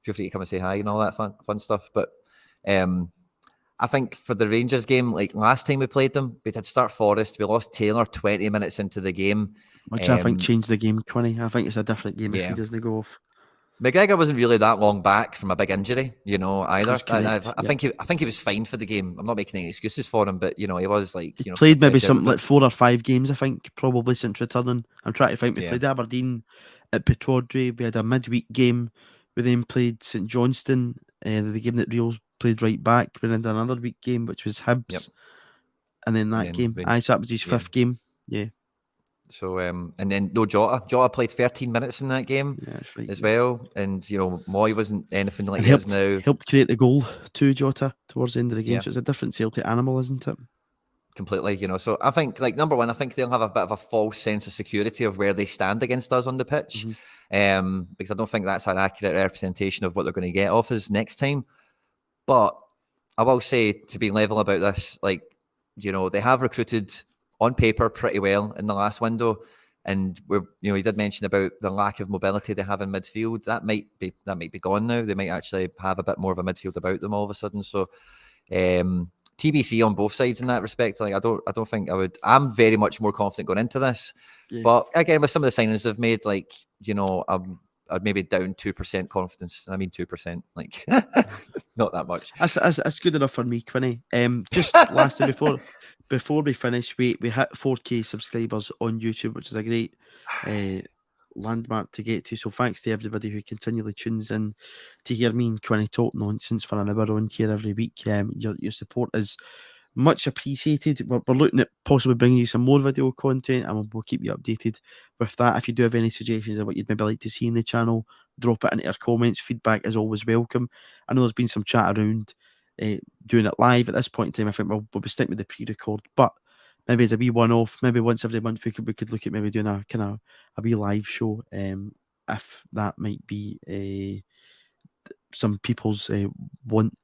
to come and say hi and all that fun stuff. But I think for the Rangers game, like last time we played them, we did start Forest. We lost Taylor 20 minutes into the game. Which I think changed the game, Quinny. I think it's a different game if he doesn't go off. McGregor wasn't really that long back from a big injury, either. That's correct. I think he was fine for the game. I'm not making any excuses for him, but he was like he played maybe something like 4 or 5 games, I think, probably since returning. I'm trying to think. We played Aberdeen at Pittodrie. We had a midweek game. We then played St Johnstone, the game that Reo played right back. We had another week game, which was Hibs, and then that game. So that was his 5th game. Yeah. So and then no Jota. Jota played 13 minutes in that game as well, and Moy wasn't anything like he is now. Helped create the goal to Jota towards the end of the game. So it's a different Celtic animal, isn't it? Completely, So I think, like, number one, I think they'll have a bit of a false sense of security of where they stand against us on the pitch, because I don't think that's an accurate representation of what they're going to get off us next time. But I will say, to be level about this, like, they have recruited on paper pretty well in the last window, and he did mention about the lack of mobility they have in midfield. That might be gone now. They might actually have a bit more of a midfield about them all of a sudden. So TBC on both sides in that respect. Like I don't think I would. I'm very much more confident going into this, but again, with some of the signings they've made, like I'd maybe down 2% confidence, and I mean 2%, like not that much. That's good enough for me, Quinny. Just lastly, before we finish, we hit 4K subscribers on YouTube, which is a great landmark to get to. So thanks to everybody who continually tunes in to hear me and Quinny talk nonsense for an hour on here every week. Your support is much appreciated. We're looking at possibly bringing you some more video content, and we'll keep you updated with that. If you do have any suggestions of what you'd maybe like to see in the channel, drop it into our comments. Feedback is always welcome. I know there's been some chat around doing it live. At this point in time, I think we'll be sticking with the pre-record, but maybe as a wee one-off, maybe once every month we could look at maybe doing a kind of a wee live show, if that might be some people's want,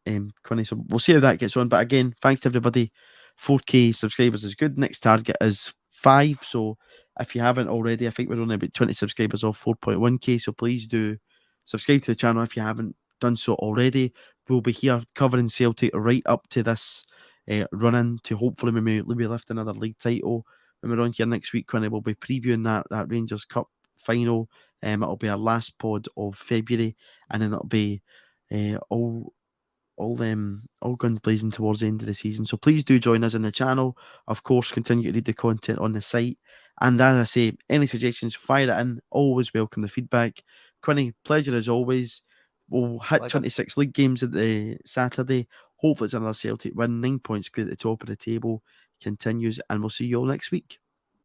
Quinny. So we'll see how that gets on. But again, thanks to everybody. 4K subscribers is good. Next target is 5. So if you haven't already, I think we're only about 20 subscribers off 4.1K. So please do subscribe to the channel if you haven't done so already. We'll be here covering Celtic right up to this run-in to hopefully maybe lift another league title. When we're on here next week, Quinny, we'll be previewing that Rangers Cup final. It'll be our last pod of February, and then it'll be all guns blazing towards the end of the season. So please do join us in the channel. Of course, continue to read the content on the site. And as I say, any suggestions, fire it in. Always welcome the feedback. Quinny, pleasure as always. We'll hit 26 league games at the Saturday. Hopefully it's another Celtic win. 9 points clear at the top of the table. Continues, and we'll see you all next week.